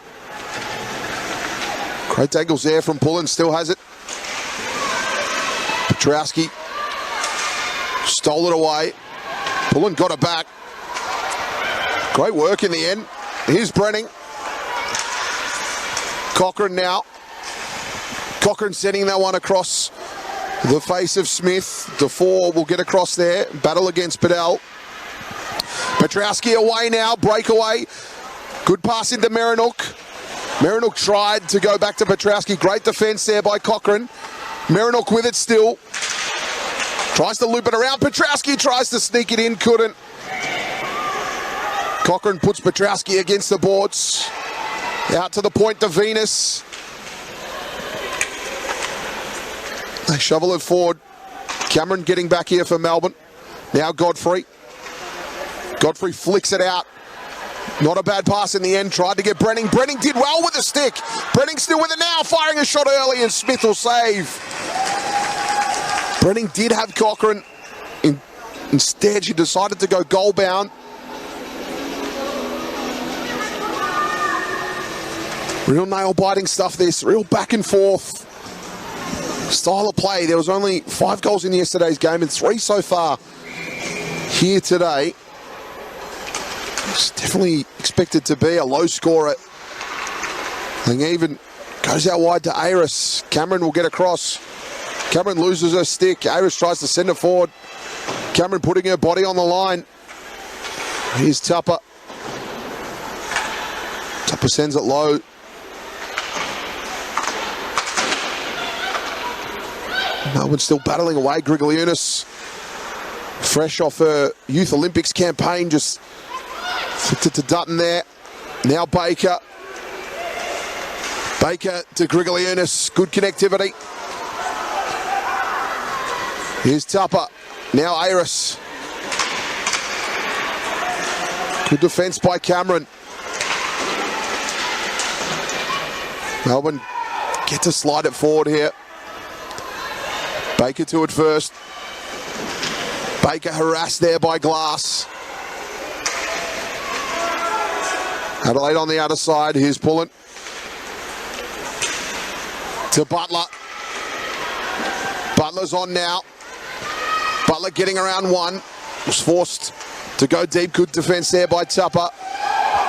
Great angles there from Pullen, still has it. Petrowski stole it away. Pullen got it back. Great work in the end. Here's Brenning. Cochrane now. Cochrane sending that one across the face of Smith. DeFore will get across there. Battle against Padel. Petrowski away now. Breakaway. Good pass into Marinook. Marinook tried to go back to Petrowski. Great defence there by Cochrane. Marinook with it still. Tries to loop it around. Petrowski tries to sneak it in. Couldn't. Cochrane puts Petrowski against the boards. Out to the point to Venus. They shovel it forward. Cameron getting back here for Melbourne. Now Godfrey. Godfrey flicks it out. Not a bad pass in the end. Tried to get Brenning. Brenning did well with the stick. Brenning still with it now. Firing a shot early and Smith will save. Brenning did have Cochrane. Instead, she decided to go goal bound. Real nail-biting stuff this. Real back and forth style of play. There was only 5 goals in yesterday's game and 3 so far here today. It's definitely expected to be a low scorer. I think even goes out wide to Aris. Cameron will get across. Cameron loses her stick. Aris tries to send it forward. Cameron putting her body on the line. Here's Tupper. Tupper sends it low. Melbourne still battling away. Grigogliunas, fresh off her Youth Olympics campaign, just flicked it to Dutton there. Now Baker. Baker to Grigogliunas. Good connectivity. Here's Tupper. Now Aris. Good defence by Cameron. Melbourne get to slide it forward here. Baker to it first. Baker harassed there by Glass. Adelaide on the outer side. Here's Pullen. To Butler. Butler's on now. Butler getting around one. Was forced to go deep. Good defence there by Tupper.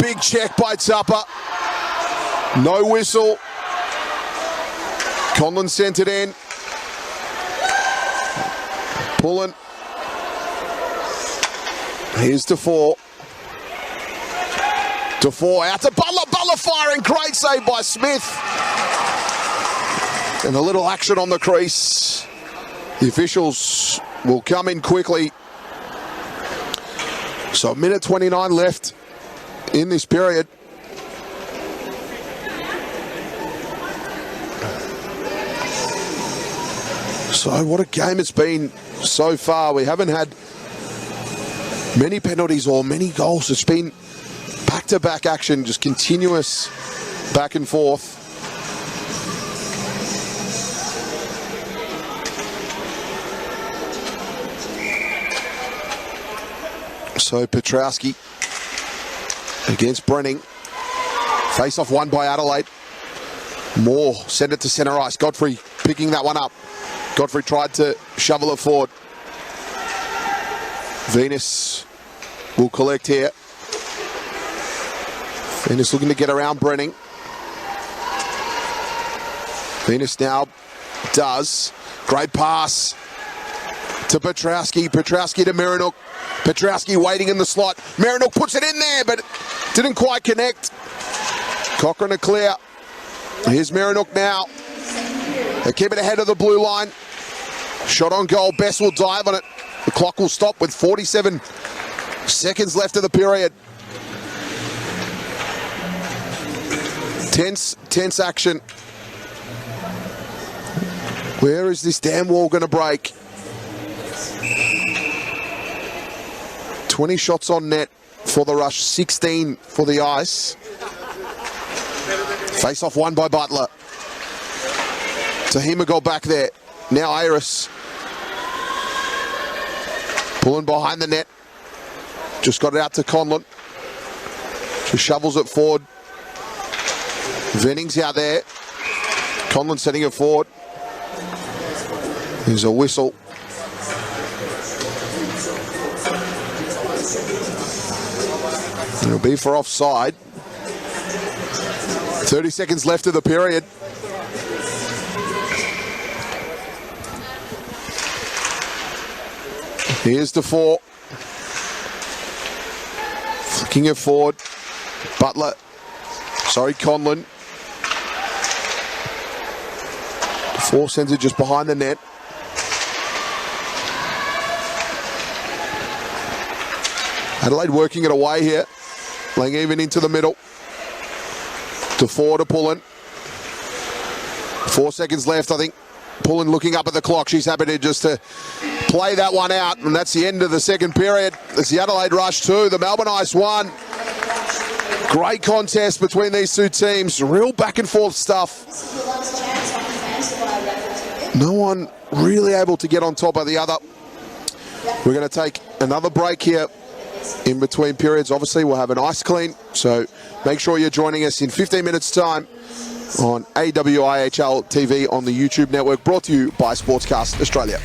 Big check by Tupper. No whistle. Conlon sent it in. Pullen. Here's DeFore. DeFore out to Butler. Butler firing. Great save by Smith. And a little action on the crease. The officials will come in quickly. So 1:29 left in this period. So what a game it's been so far. We haven't had many penalties or many goals. It's been back-to-back action, just continuous back and forth. So Petrowski against Brenning. Face-off won by Adelaide. Moore send it to centre ice. Godfrey picking that one up. Godfrey tried to shovel it forward. Venus will collect here. Venus looking to get around Brenning. Venus now does. Great pass to Petrowski. Petrowski to Marinook. Petrowski waiting in the slot. Marinook puts it in there, but didn't quite connect. Cochrane a clear. Here's Marinook now. They keep it ahead of the blue line. Shot on goal. Best will dive on it. The clock will stop with 47 seconds left of the period. Tense action. Where is this damn wall going to break? 20 shots on net for the Rush, 16 for the Ice. Face-off won by Butler. Tahima got back there. Now Aris. Pulling behind the net. Just got it out to Conlon. Just shovels it forward. Vennings out there. Conlon setting it forward. There's a whistle. It'll be for offside. 30 seconds left of the period. Here's the 4. Flicking it forward. Conlon. The 4 sends it just behind the net. Adelaide working it away here. Playing even into the middle. To 4 to Pullen. 4 seconds left, I think. Pullen looking up at the clock. She's happy to just to play that one out. And that's the end of the second period. It's the Adelaide Rush 2, the Melbourne Ice 1. Great contest between these two teams. Real back and forth stuff. No one really able to get on top of the other. We're going to take another break here in between periods. Obviously, we'll have an ice clean. So make sure you're joining us in 15 minutes time on AWIHL TV on the YouTube network, brought to you by Sportscast Australia.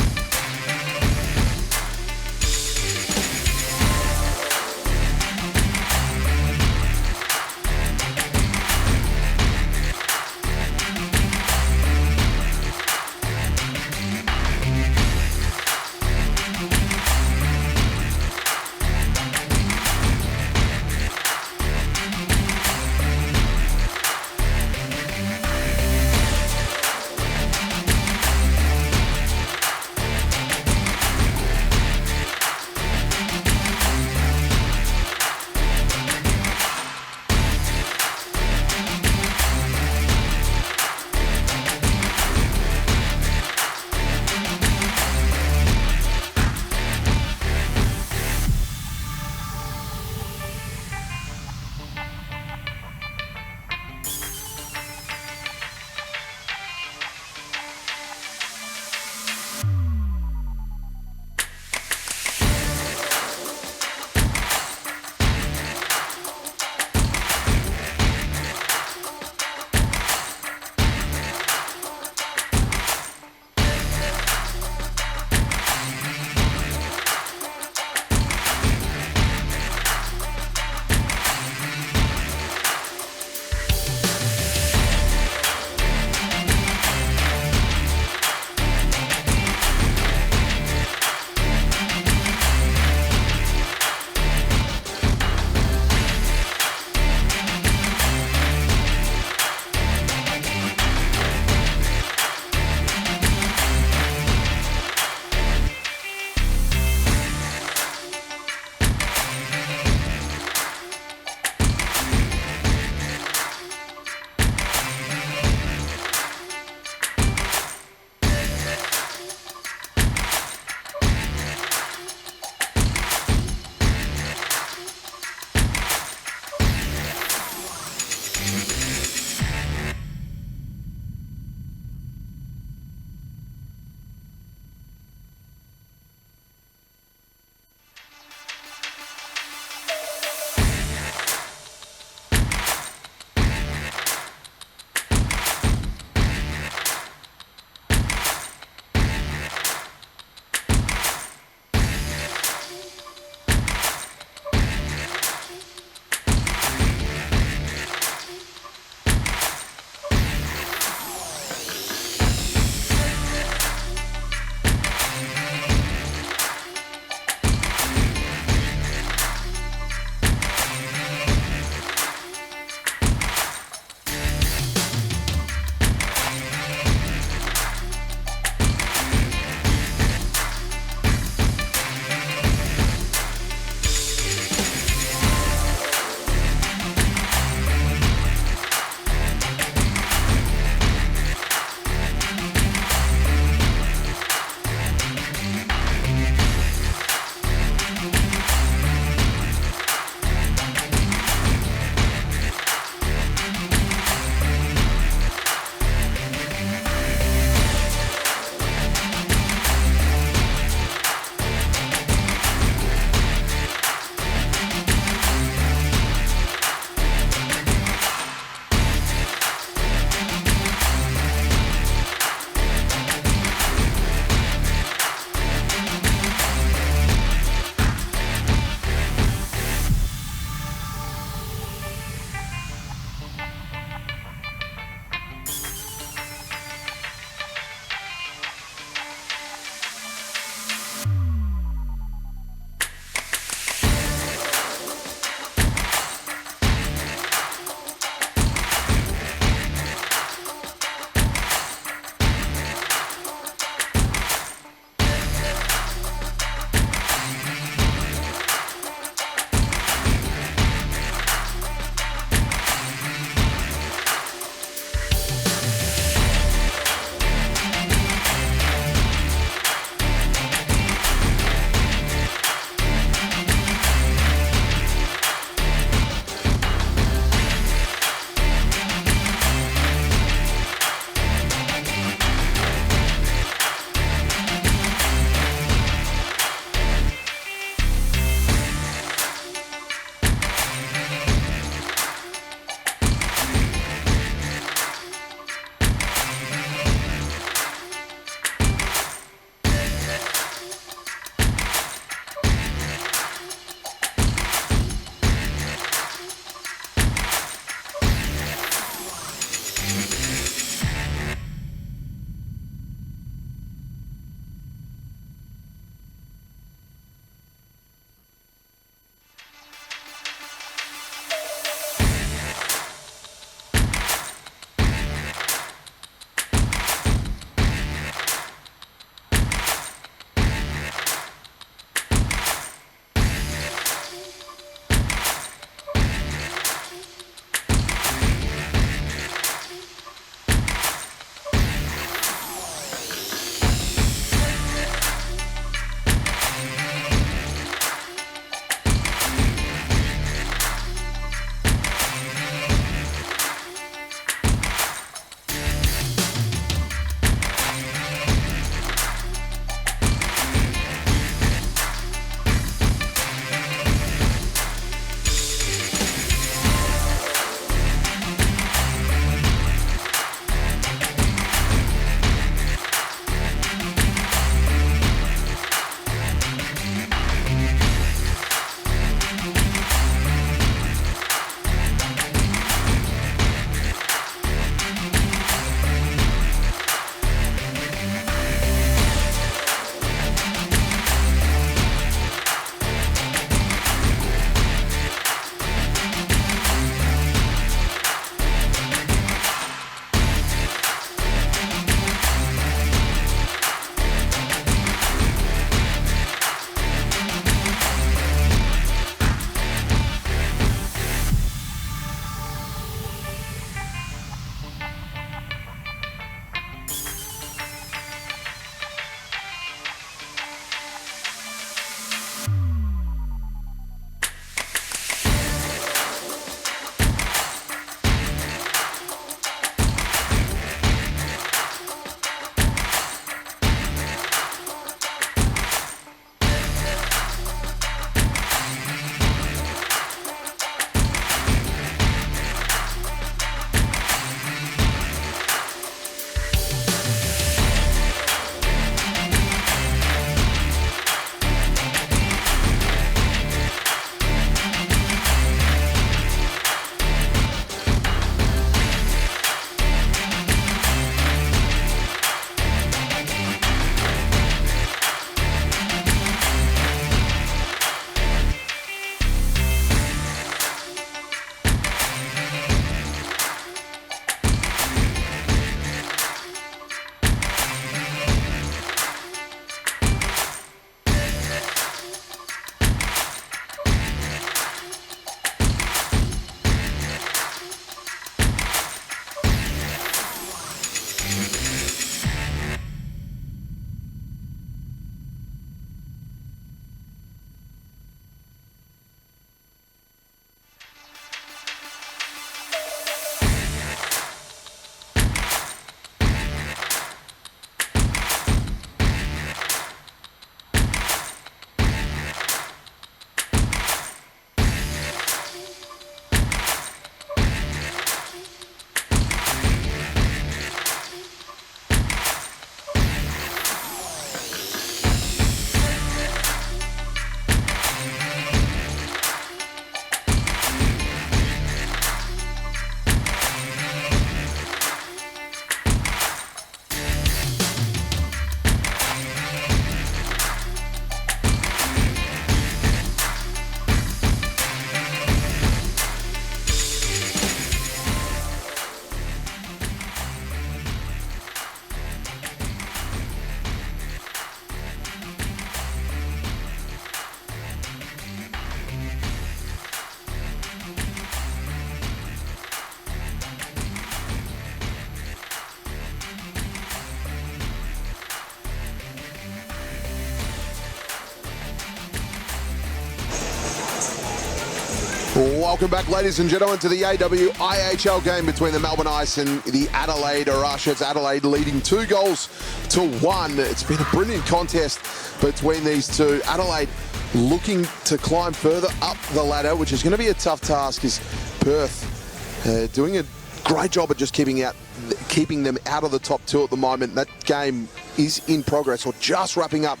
Welcome back, ladies and gentlemen, to the AWIHL game between the Melbourne Ice and the Adelaide Rush. It's Adelaide leading 2-1. It's been a brilliant contest between these two. Adelaide looking to climb further up the ladder, which is going to be a tough task, as Perth doing a great job at just keeping them out of the top two at the moment. That game is in progress, or just wrapping up,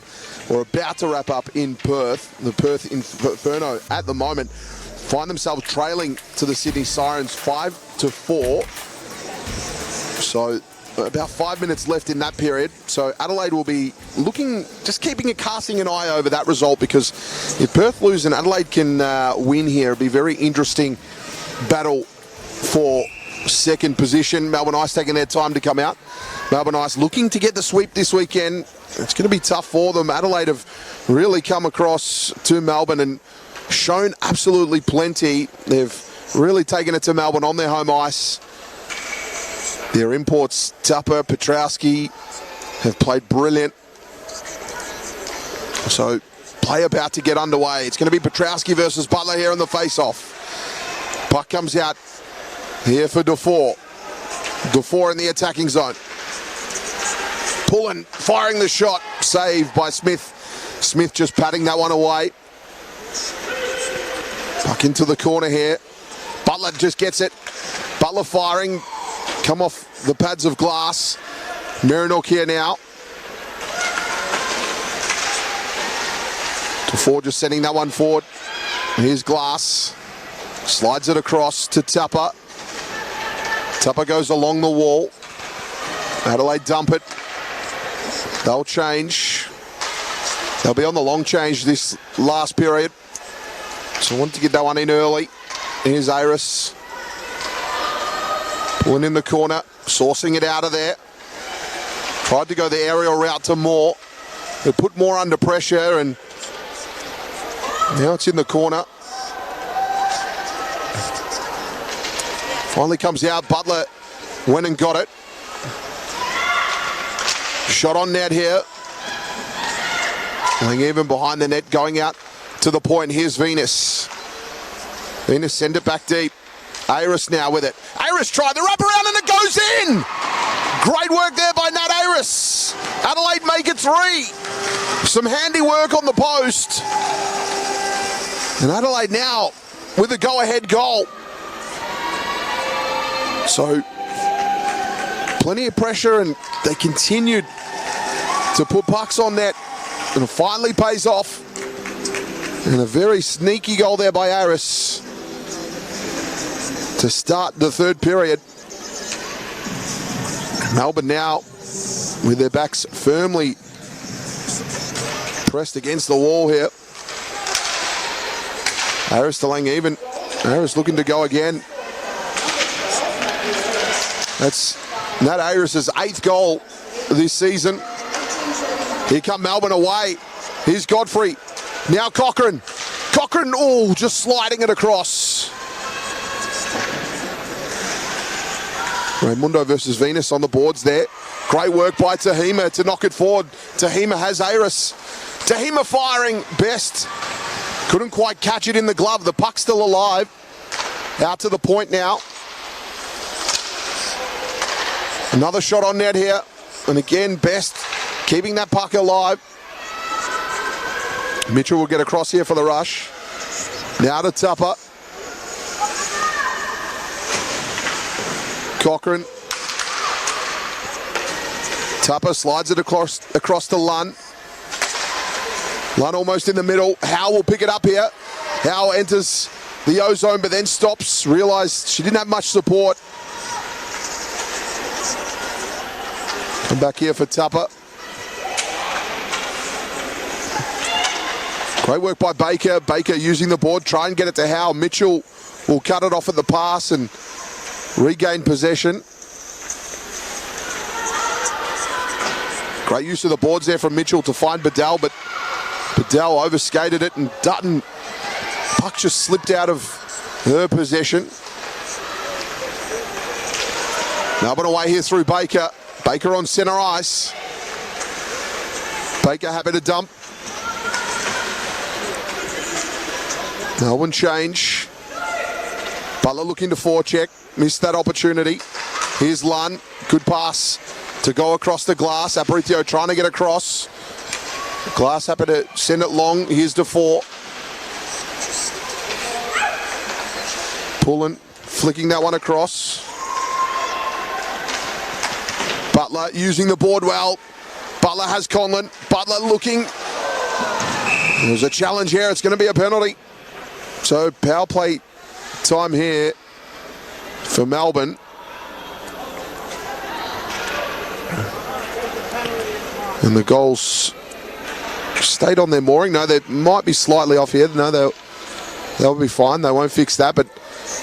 or about to wrap up in Perth. The Perth Inferno at the moment find themselves trailing to the Sydney Sirens 5-4. So about 5 minutes left in that period. So Adelaide will be looking, just casting an eye over that result, because if Perth lose and Adelaide can win here, it'll be a very interesting battle for second position. Melbourne Ice taking their time to come out. Melbourne Ice looking to get the sweep this weekend. It's going to be tough for them. Adelaide have really come across to Melbourne and shown absolutely plenty. They've really taken it to Melbourne on their home ice. Their imports, Tupper, Petrowski, have played brilliant. So play about to get underway. It's going to be Petrowski versus Butler here in the face-off. Puck comes out here for Dufour. Dufour in the attacking zone. Pullen firing the shot. Saved by Smith. Smith just patting that one away. Puck into the corner here. Butler just gets it. Butler firing. Come off the pads of glass. Marinook here now. Dufour just sending that one forward. Here's Glass. Slides it across to Tupper. Tupper goes along the wall. Adelaide dump it. They'll change. They'll be on the long change this last period. So I wanted to get that one in early. Here's Aris. Pulling in the corner. Sourcing it out of there. Tried to go the aerial route to Moore. They put Moore under pressure, and now it's in the corner. Finally comes out. Butler went and got it. Shot on net here. Playing even behind the net, going out to the point. Here's Venus. Venus send it back deep. Aris now with it. Aris tried the wraparound and it goes in! Great work there by Nat Aris. Adelaide make it 3. Some handy work on the post. And Adelaide now with a go-ahead goal. So, plenty of pressure, and they continued to put pucks on net, and it finally pays off. And a very sneaky goal there by Aris to start the third period. Melbourne now with their backs firmly pressed against the wall here. Aris delaying even. Aris looking to go again. That's Nat Aris' 8th goal this season. Here come Melbourne away. Here's Godfrey. Now Cochrane. Cochrane, oh, just sliding it across. Raimundo versus Venus on the boards there. Great work by Tahima to knock it forward. Tahima has Aris. Tahima firing best. Couldn't quite catch it in the glove. The puck's still alive. Out to the point now. Another shot on net here. And again, Best keeping that puck alive. Mitchell will get across here for the rush. Now to Tupper. Cochrane. Tupper slides it across to Lunn. Lunn almost in the middle. Howe will pick it up here. Howe enters the O-zone but then stops. Realised she didn't have much support. Come back here for Tupper. Great work by Baker. Baker using the board, try and get it to Howe. Mitchell will cut it off at the pass and regain possession. Great use of the boards there from Mitchell to find Bedell, but Bedell overskated it, and Dutton, puck just slipped out of her possession. Melbourne away here through Baker. Baker on centre ice. Baker happy to dump. Melbourne change. Butler looking to forecheck. Missed that opportunity. Here's Lunn. Good pass to go across the Glass. Aparicio trying to get across. Glass happy to send it long. Here's DeFore. Pulling, flicking that one across. Butler using the board well. Butler has Conlon. Butler looking. There's a challenge here. It's going to be a penalty. So power play time here for Melbourne. And the goals stayed on their mooring. No, they might be slightly off here. No, they'll be fine. They won't fix that. But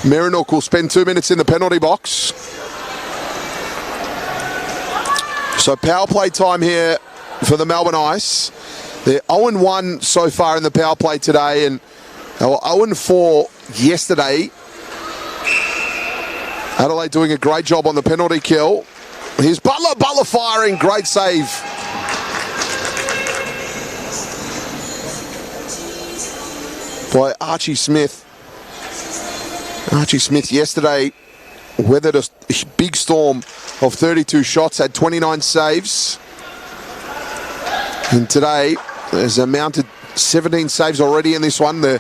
Marinook will spend 2 minutes in the penalty box. So power play time here for the Melbourne Ice. They're 0-1 so far in the power play today, and they were 0-4 yesterday. Adelaide doing a great job on the penalty kill. Here's Butler. Butler firing. Great save. By Archie Smith. Archie Smith yesterday weathered a big storm of 32 shots, had 29 saves. And today there's mounted 17 saves already in this one. The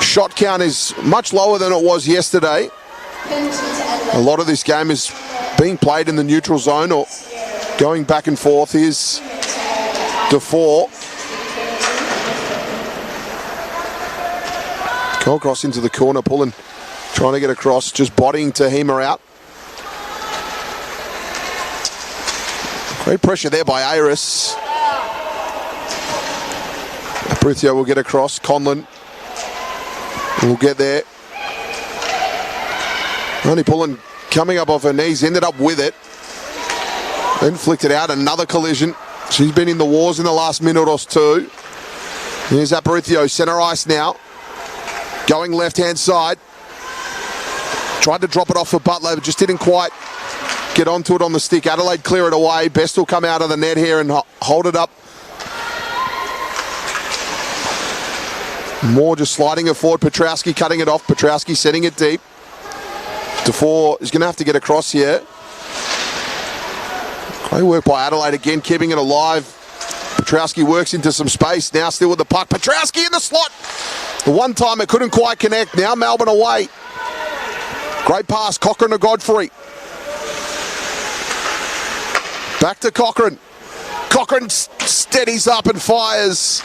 shot count is much lower than it was yesterday. A lot of this game is being played in the neutral zone or going back and forth. Here's DeFore. Go across into the corner, pulling, trying to get across, just bodying Tahima out. Great pressure there by Aris. Aparicio will get across. Conlon will get there. Only pulling, coming up off her knees, ended up with it. Then flicked it out, another collision. She's been in the wars in the last minute or two. Here's Aparicio, centre ice now. Going left-hand side. Tried to drop it off for Butler, but just didn't quite get onto it on the stick. Adelaide clear it away. Best will come out of the net here and hold it up. Moore just sliding it forward. Petrowski cutting it off. Petrowski setting it deep. DeFore is going to have to get across here. Great work by Adelaide again, keeping it alive. Petrowski works into some space. Now still with the puck. Petrowski in the slot. The one time it couldn't quite connect. Now Melbourne away. Great pass. Cochrane to Godfrey. Back to Cochrane. Cochrane steadies up and fires.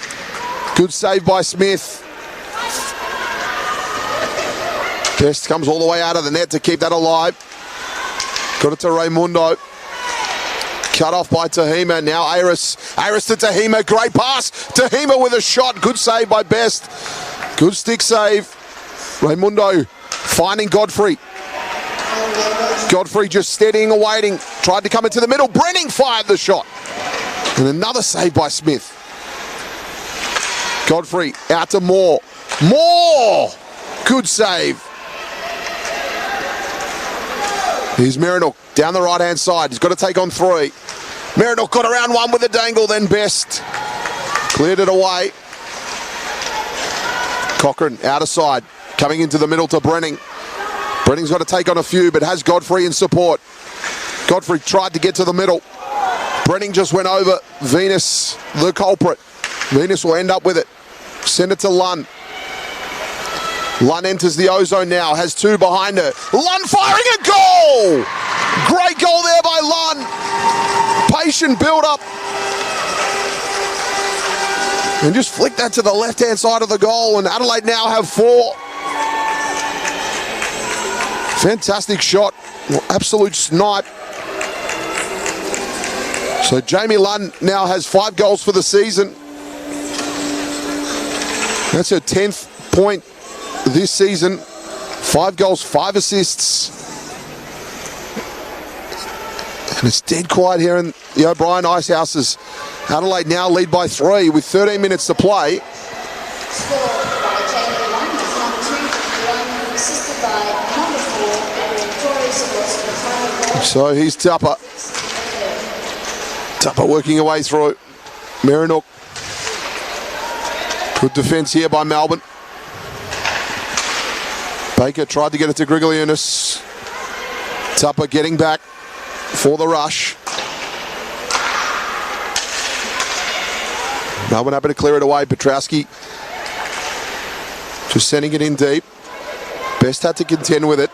Good save by Smith. Best comes all the way out of the net to keep that alive. Got it to Raimundo. Cut off by Tahima. Now Aris. Aris to Tahima. Great pass. Tahima with a shot. Good save by Best. Good stick save. Raimundo finding Godfrey. Godfrey just steadying and waiting. Tried to come into the middle. Brenning fired the shot. And another save by Smith. Godfrey out to Moore. Moore! Good save. Here's Marinook down the right-hand side. He's got to take on three. Marinook got around one with a dangle, then Best cleared it away. Cochrane out of side, coming into the middle to Brenning. Brenning's got to take on a few, but has Godfrey in support. Godfrey tried to get to the middle. Brenning just went over Venus, the culprit. Venus will end up with it. Send it to Lunn. Lunn enters the ozone now, has two behind her. Lunn firing a goal! Great goal there by Lunn. Patient build-up. And just flick that to the left-hand side of the goal, and Adelaide now have four. Fantastic shot. Absolute snipe. So Jamie Lunn now has 5 goals for the season. That's her 10th point this season. 5 goals, 5 assists. And it's dead quiet here in the O'Brien Icehouses. Adelaide now lead by 3 with 13 minutes to play. So here's Tupper. Tupper working her way through. Marinook. Good defence here by Melbourne. Baker tried to get it to Grigogliunas. Tupper getting back for the rush. Melbourne happy to clear it away. Petrowski just sending it in deep. Best had to contend with it.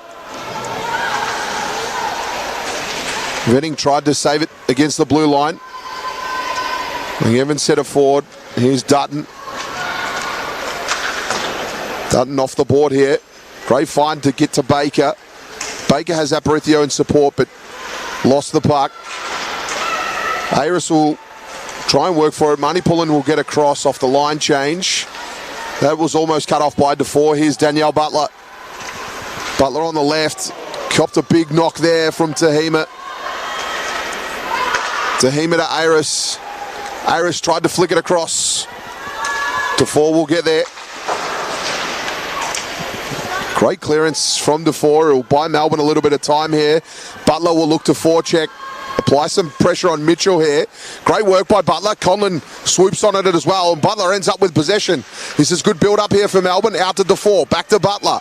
Venning tried to save it against the blue line. Evans set it forward. Here's Dutton. Dutton off the board here. Great find to get to Baker. Baker has Aparicio in support, but lost the puck. Ayres will try and work for it. Manipulin will get across off the line change. That was almost cut off by DeFore. Here's Danielle Butler. Butler on the left. Copped a big knock there from Tahima. Tahima to Ayres. Ayres tried to flick it across. DeFore will get there. Great clearance from DeFore. It'll buy Melbourne a little bit of time here. Butler will look to forecheck. Apply some pressure on Mitchell here. Great work by Butler. Conlon swoops on it as well, and Butler ends up with possession. This is good build-up here for Melbourne. Out to DeFore. Back to Butler.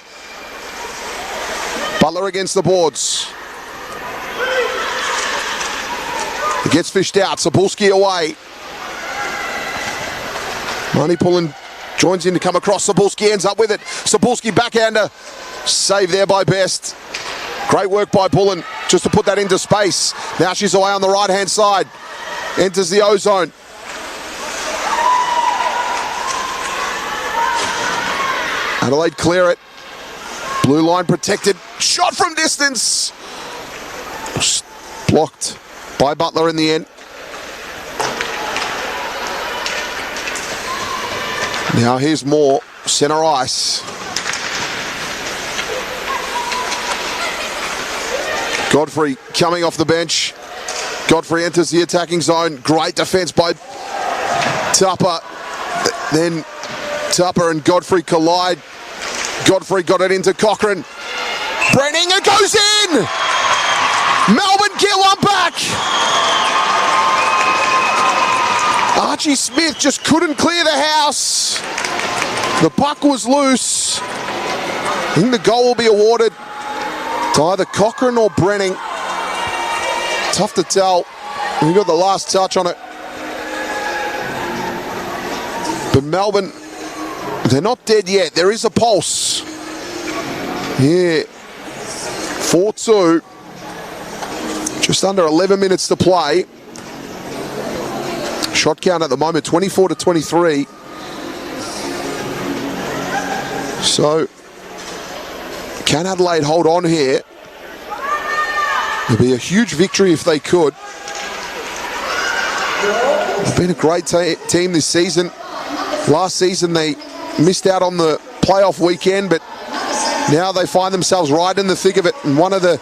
Butler against the boards. It gets fished out. Sapulski away. Manipulin joins in to come across. Sapulski ends up with it. Sapulski backhander. Save there by Best. Great work by Pullen just to put that into space. Now she's away on the right-hand side. Enters the O-zone. Adelaide clear it. Blue line protected. Shot from distance. Blocked by Butler in the end. Now here's more centre ice. Godfrey coming off the bench. Godfrey enters the attacking zone. Great defence by Tupper. Then Tupper and Godfrey collide. Godfrey got it into Cochrane. Brenning, it goes in! Melbourne get one back! Archie Smith just couldn't clear the house. The puck was loose. I think the goal will be awarded to either Cochrane or Brenning. Tough to tell. He got the last touch on it. But Melbourne, they're not dead yet. There is a pulse. Yeah. 4-2. Just under 11 minutes to play. Shot count at the moment, 24-23. So, can Adelaide hold on here? It'd be a huge victory if they could. They've been a great team this season. Last season they missed out on the playoff weekend, but now they find themselves right in the thick of it and one of the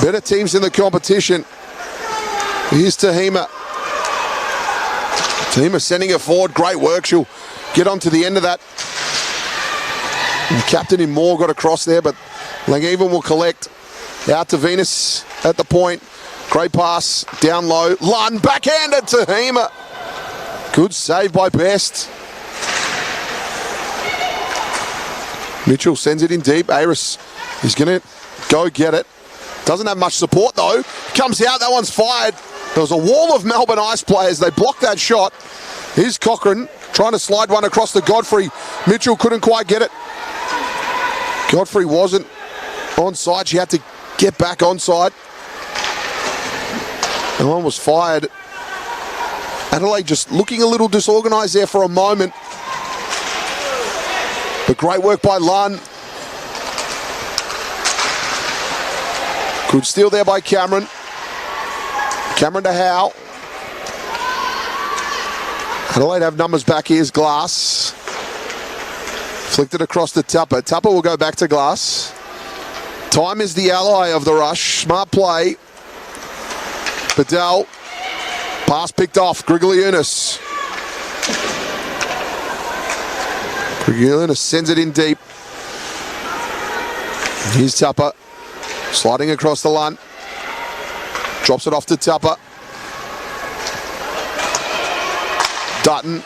better teams in the competition. Here's Tahima. Tahima sending it forward. Great work. She'll get on to the end of that. And captain in Moore got across there, but Langevin will collect. Out to Venus at the point. Great pass. Down low. Lunn backhanded to Tahima. Good save by Best. Mitchell sends it in deep. Ayres is going to go get it. Doesn't have much support though. Comes out. That one's fired. There was a wall of Melbourne Ice players. They blocked that shot. Here's Cochrane trying to slide one across to Godfrey. Mitchell couldn't quite get it. Godfrey wasn't onside. She had to get back onside. And one was fired. Adelaide just looking a little disorganised there for a moment. But great work by Lunn. Good steal there by Cameron. Cameron to Howe. Adelaide have numbers back. Here's Glass. Flicked it across to Tupper. Tupper will go back to Glass. Time is the ally of the rush. Smart play. Bedell. Pass picked off. Grigogliunas. Grigogliunas sends it in deep. Here's Tupper. Sliding across the line. Drops it off to Tupper. Dutton.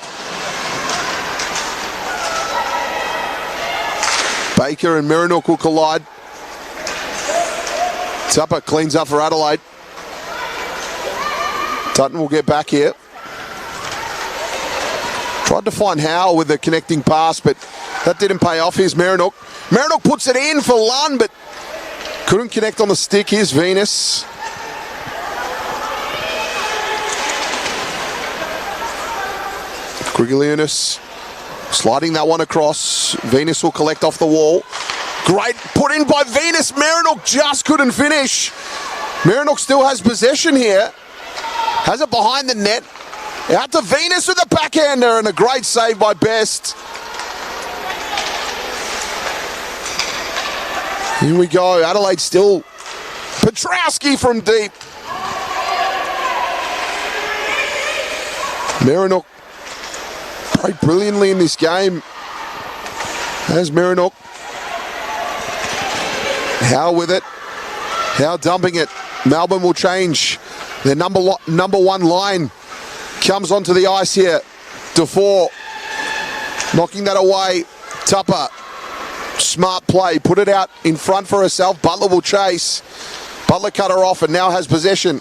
Baker and Miranook will collide. Tupper cleans up for Adelaide. Dutton will get back here. Tried to find Howell with the connecting pass, but that didn't pay off. Here's Miranook. Miranook puts it in for Lund, but couldn't connect on the stick. Here's Venus. Grigaliunas sliding that one across. Venus will collect off the wall. Great put in by Venus. Miranook just couldn't finish. Miranook still has possession here. Has it behind the net. Out to Venus with a backhander and a great save by Best. Here we go. Adelaide still. Petrowski from deep. Miranook played brilliantly in this game. There's Miranook. Howe with it. Howe dumping it. Melbourne will change. Their number one line comes onto the ice here. Defoe knocking that away. Tupper. Smart play. Put it out in front for herself. Butler will chase. Butler cut her off and now has possession.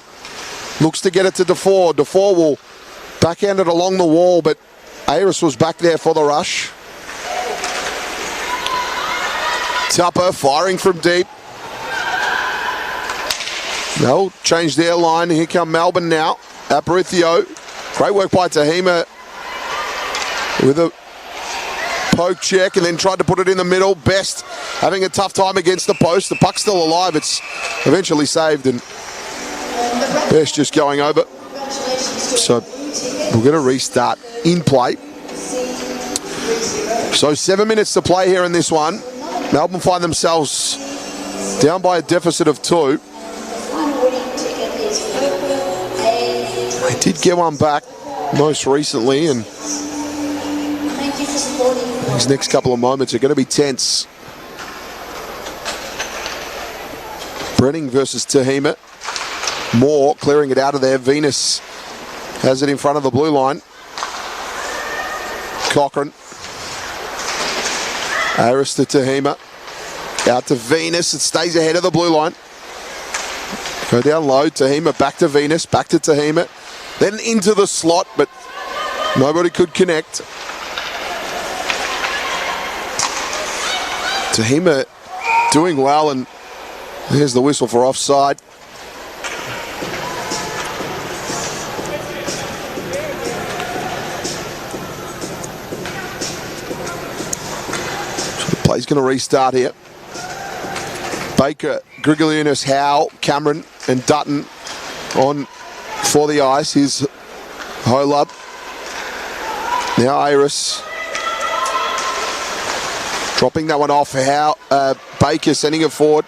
Looks to get it to Defoe. Defoe will backhand it along the wall, but Ayres was back there for the rush. Tupper firing from deep. They'll change their line. Here come Melbourne now. Aparicio. Great work by Tahima with a poke check and then tried to put it in the middle. Best having a tough time against the post. The puck's still alive. It's eventually saved and Best just going over. So we'll get a restart in play. So 7 minutes to play here in this one. Melbourne find themselves down by a deficit of 2. They did get one back most recently, and these next couple of moments are going to be tense. Brenning versus Tahima. Moore clearing it out of there. Venus has it in front of the blue line. Cochrane. Ayres to Tahima. Out to Venus. It stays ahead of the blue line. Go down low. Tahima back to Venus. Back to Tahima. Then into the slot, but nobody could connect. Tahima doing well, and here's the whistle for offside. So the play's going to restart here. Baker, Grigaliunas, Howe, Cameron and Dutton on for the ice. Here's Holub. Now Ayres. Dropping that one off for Howe. Baker sending it forward.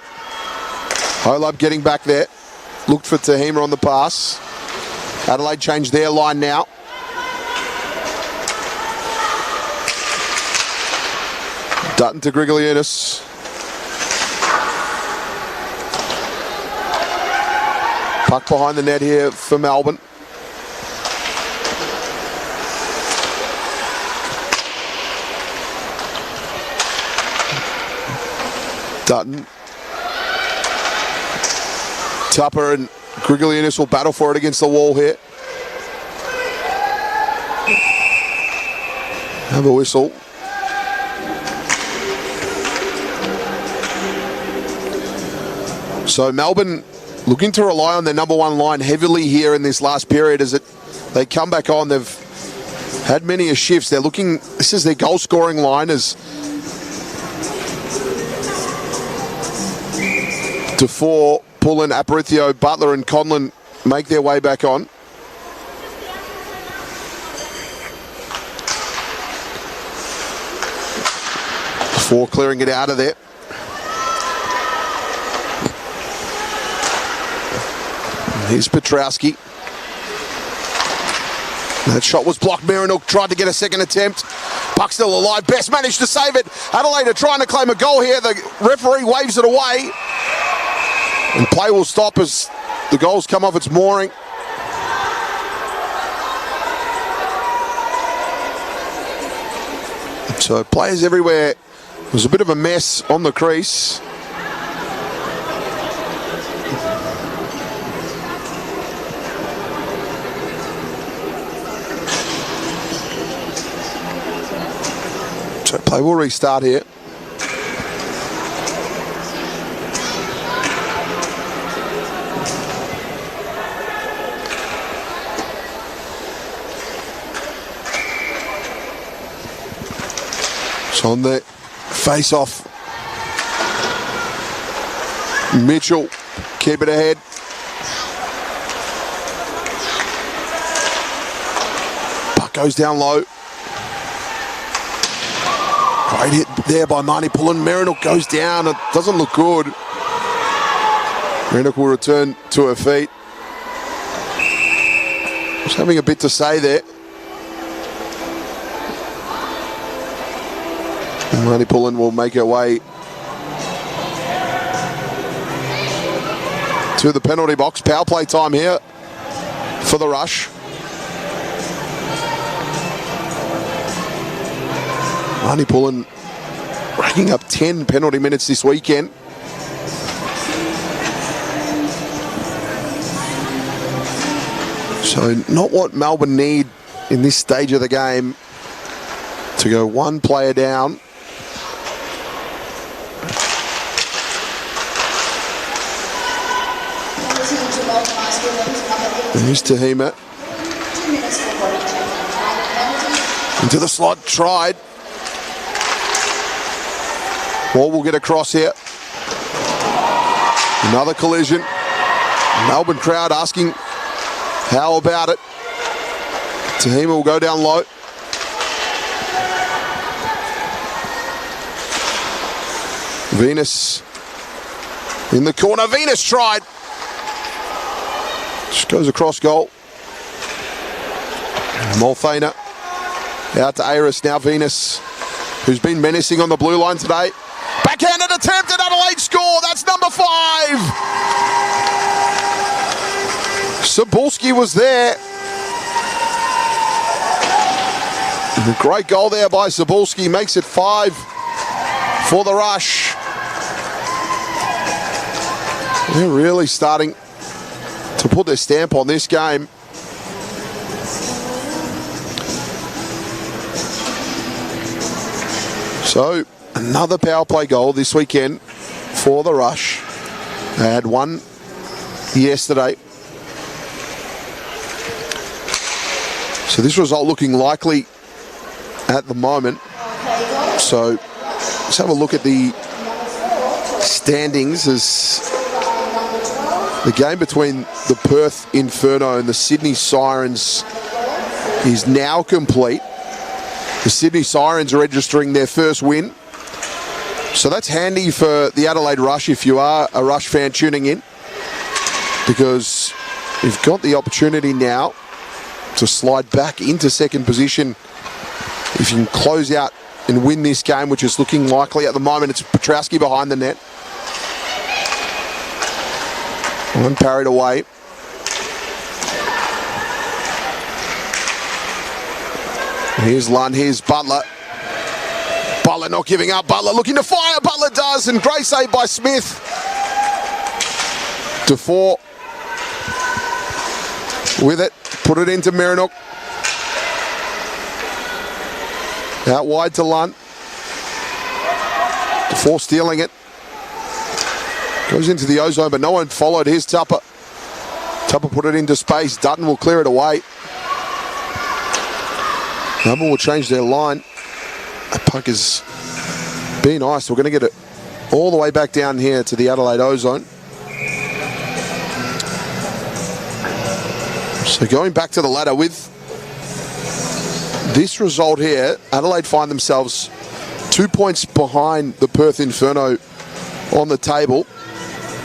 Holub getting back there. Looked for Tahima on the pass. Adelaide changed their line now. Dutton to Grigaliunas. Puck behind the net here for Melbourne. Dutton. Tupper and Grigaliunas will battle for it against the wall here. Have a whistle. So Melbourne looking to rely on their number one line heavily here in this last period as they come back on. They've had many shifts. They're looking, this is their goal scoring line as Defoe, Pullen, Aparicio, Butler and Conlon make their way back on. Defoe clearing it out of there. Here's Petrowski. That shot was blocked. Miranook tried to get a second attempt. Puck still alive. Best managed to save it. Adelaide are trying to claim a goal here. The referee waves it away. And play will stop as the goals come off its mooring. So players everywhere It was a bit of a mess on the crease. So play will restart here. So on the face-off, Mitchell, keep it ahead. Puck goes down low. Great hit there by Marnie Pullen. Merinook goes down. It doesn't look good. Merinook will return to her feet. Just having a bit to say there. Marnie Pullen will make her way to the penalty box. Power play time here for the Rush. Marnie Pullen racking up 10 penalty minutes this weekend. So not what Melbourne need in this stage of the game, to go one player down. Here's Tahima. Into the slot, tried. Ball will get across here. Another collision. Melbourne crowd asking how about it. Tahima will go down low. Venus in the corner. Venus tried. Just goes across goal. Molfena out to Aris. Now Venus, who's been menacing on the blue line today. Backhanded attempt at Adelaide score. That's number 5. Cebulski was there. And a great goal there by Cebulski. Makes it 5 for the Rush. They're really starting to put their stamp on this game. So another power play goal this weekend for the Rush. They had one yesterday. So this result looking likely at the moment. So let's have a look at the standings as the game between the Perth Inferno and the Sydney Sirens is now complete. The Sydney Sirens are registering their first win. So that's handy for the Adelaide Rush if you are a Rush fan tuning in, because you've got the opportunity now to slide back into second position if you can close out and win this game, which is looking likely at the moment. It's Petrowski behind the net. One parried away. Here's Lund, here's Butler. Butler not giving up. Butler looking to fire. Butler does, and great save by Smith. DeFore with it. Put it into Merinook. Out wide to Lund. DeFore stealing it. Goes into the ozone, but no one followed. Here's Tupper. Tupper put it into space. Dutton will clear it away. Melbourne will change their line. That puck has been ice. We're going to get it all the way back down here to the Adelaide ozone. So going back to the ladder with this result here, Adelaide find themselves 2 points behind the Perth Inferno on the table.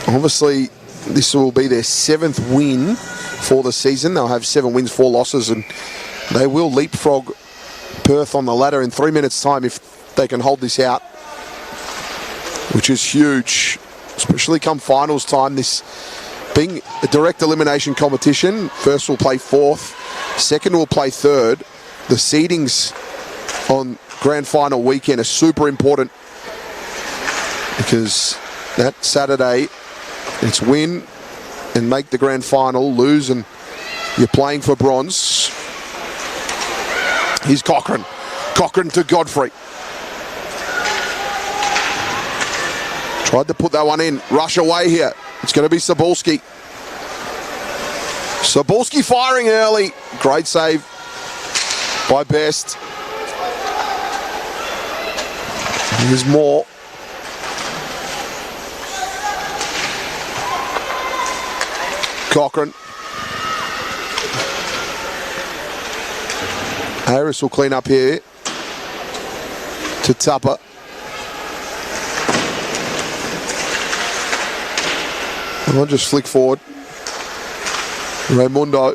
Obviously, this will be their 7th win for the season. They'll have 7 wins, 4 losses, and they will leapfrog Perth on the ladder in 3 minutes' time if they can hold this out, which is huge, especially come finals time. This being a direct elimination competition, first will play 4th, second will play 3rd. The seedings on grand final weekend are super important because that Saturday it's win and make the grand final, lose and you're playing for bronze. Here's Cochrane. Cochrane to Godfrey. Tried to put that one in. Rush away here. It's going to be Cebulski. Cebulski firing early. Great save by Best. Here's more. Cochrane. Harris will clean up here to Tupper. I'll just flick forward. Raimundo.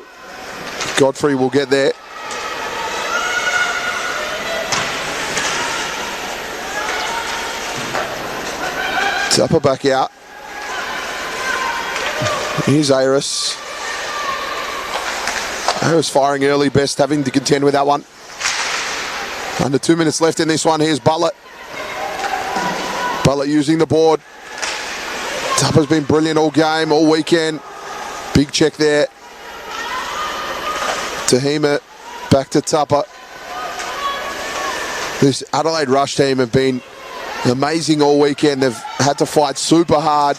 Godfrey will get there. Tupper back out. Here's Aris. Aris firing early, Best having to contend with that one. Under 2 minutes left in this one. Here's Butler. Butler using the board. Tupper's been brilliant all game, all weekend. Big check there. Tahima back to Tupper. This Adelaide Rush team have been amazing all weekend. They've had to fight super hard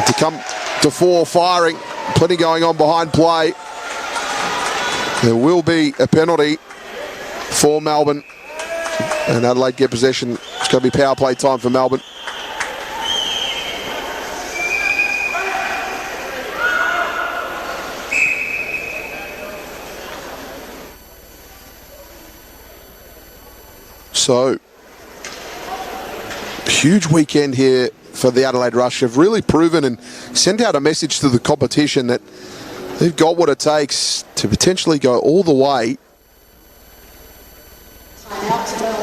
to come to 4 firing. Plenty going on behind play. There will be a penalty for Melbourne. And Adelaide get possession. It's going to be power play time for Melbourne. So, huge weekend here for the Adelaide Rush. Have really proven and sent out a message to the competition that they've got what it takes to potentially go all the way.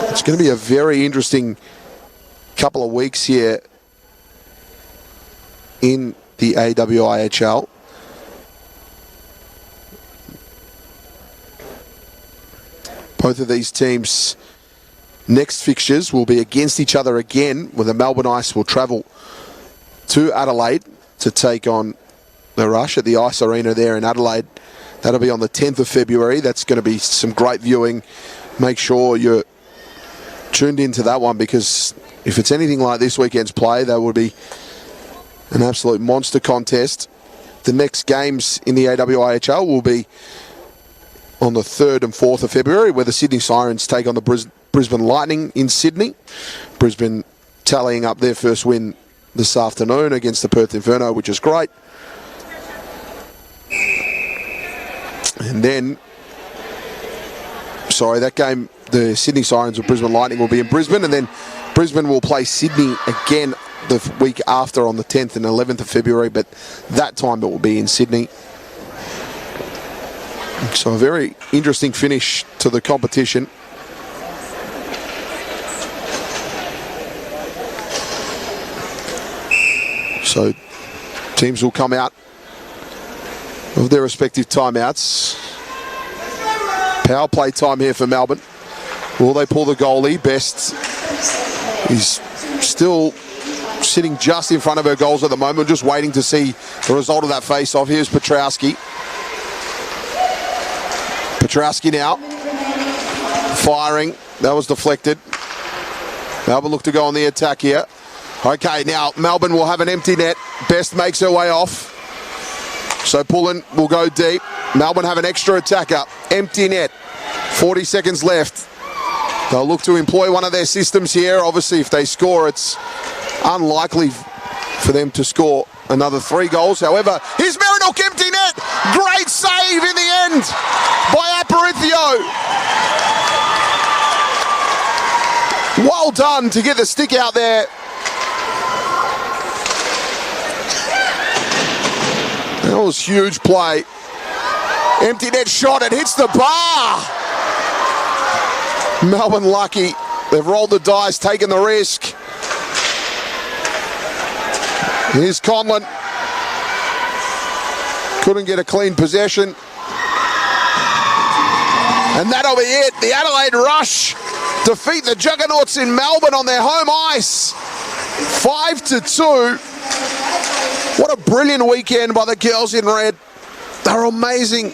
It's going to be a very interesting couple of weeks here in the AWIHL. Both of these teams' next fixtures will be against each other again, where the Melbourne Ice will travel to Adelaide to take on the Rush at the Ice Arena there in Adelaide. That'll be on the 10th of February. That's going to be some great viewing. Make sure you're tuned into that one, because if it's anything like this weekend's play, that would be an absolute monster contest. The next games in the AWIHL will be on the 3rd and 4th of February, where the Sydney Sirens take on the Brisbane Lightning in Sydney. Brisbane tallying up their first win this afternoon against the Perth Inferno, which is great. And then, sorry, that game, the Sydney Sirens with Brisbane Lightning will be in Brisbane, and then Brisbane will play Sydney again the week after on the 10th and 11th of February, but that time it will be in Sydney. So a very interesting finish to the competition. So teams will come out of their respective timeouts. Power play time here for Melbourne. Will they pull the goalie? Best is still sitting just in front of her goals at the moment, just waiting to see the result of that face-off. Here's Petrowski. Petrowski now firing. That was deflected. Melbourne look to go on the attack here. Okay, now Melbourne will have an empty net. Best makes her way off. So Pullen will go deep. Melbourne have an extra attacker. Empty net. 40 seconds left. They'll look to employ one of their systems here. Obviously, if they score, it's unlikely for them to score another 3 goals. However, here's Marinook, empty net. Great save in the end by Aparicio. Well done to get the stick out there. That was huge play. Empty net shot, it hits the bar. Melbourne lucky. They've rolled the dice, taken the risk. Here's Conlon. Couldn't get a clean possession. And that'll be it. The Adelaide Rush defeat the Juggernauts in Melbourne on their home ice. 5-2. What a brilliant weekend by the girls in red. They're amazing.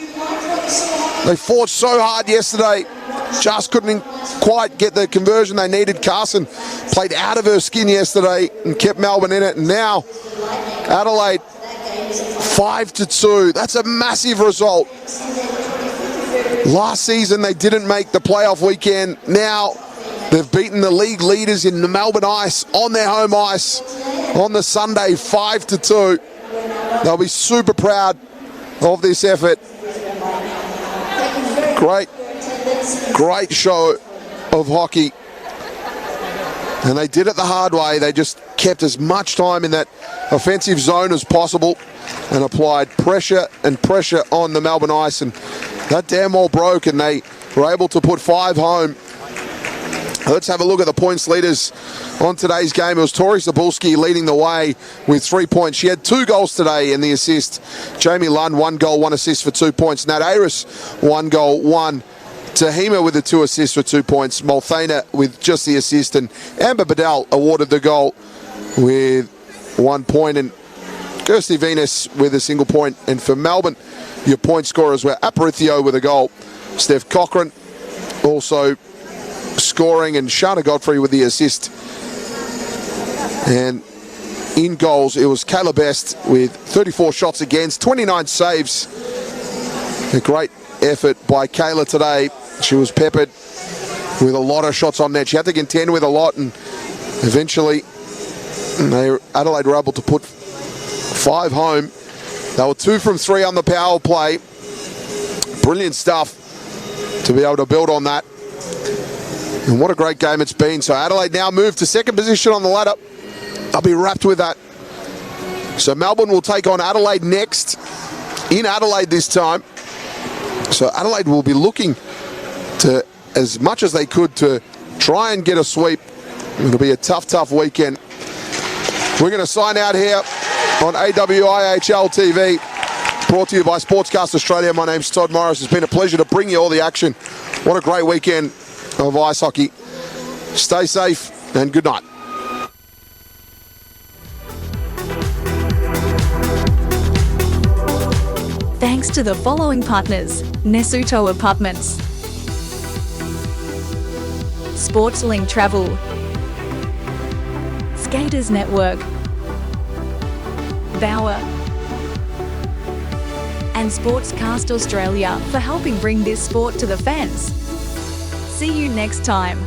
They fought so hard yesterday. Just couldn't quite get the conversion they needed. Carson played out of her skin yesterday and kept Melbourne in it. And now Adelaide 5-2. That's a massive result. Last season they didn't make the playoff weekend. Now they've beaten the league leaders in the Melbourne ice on their home ice on the Sunday 5-2. They'll be super proud of this effort. Great show of hockey. And they did it the hard way. They just kept as much time in that offensive zone as possible and applied pressure on the Melbourne ice. And that damn wall broke and they were able to put 5 home. Let's have a look at the points leaders on today's game. It was Tori Zabulski leading the way with 3 points. She had 2 goals today in the assist. Jamie Lunn, 1 goal, 1 assist for 2 points. Nat Aris, 1 goal, 1. Tahima with the 2 assists for 2 points. Malthana with just the assist. And Amber Bedell awarded the goal with 1 point. And Kirsty Venus with a single point. And for Melbourne, your point scorers were Aparicio with a goal. Steph Cochran also scoring, and Shana Godfrey with the assist. And in goals, it was Kayla Best with 34 shots against, 29 saves. A great effort by Kayla today. She was peppered with a lot of shots on net. She had to contend with a lot, and eventually Adelaide were able to put 5 home. They were 2 from 3 on the power play. Brilliant stuff to be able to build on that. And what a great game it's been. So Adelaide now move to 2nd position on the ladder. They'll be wrapped with that. So Melbourne will take on Adelaide next, in Adelaide this time. So Adelaide will be looking to, as much as they could, to try and get a sweep. It'll be a tough weekend. We're going to sign out here on AWIHL TV, brought to you by Sportscast Australia. My name's Todd Morris. It's been a pleasure to bring you all the action. What a great weekend of ice hockey. Stay safe and good night. Thanks to the following partners: Nesuto Apartments, Sportslink Travel, Skaters Network, Bauer, and Sportscast Australia for helping bring this sport to the fans. See you next time.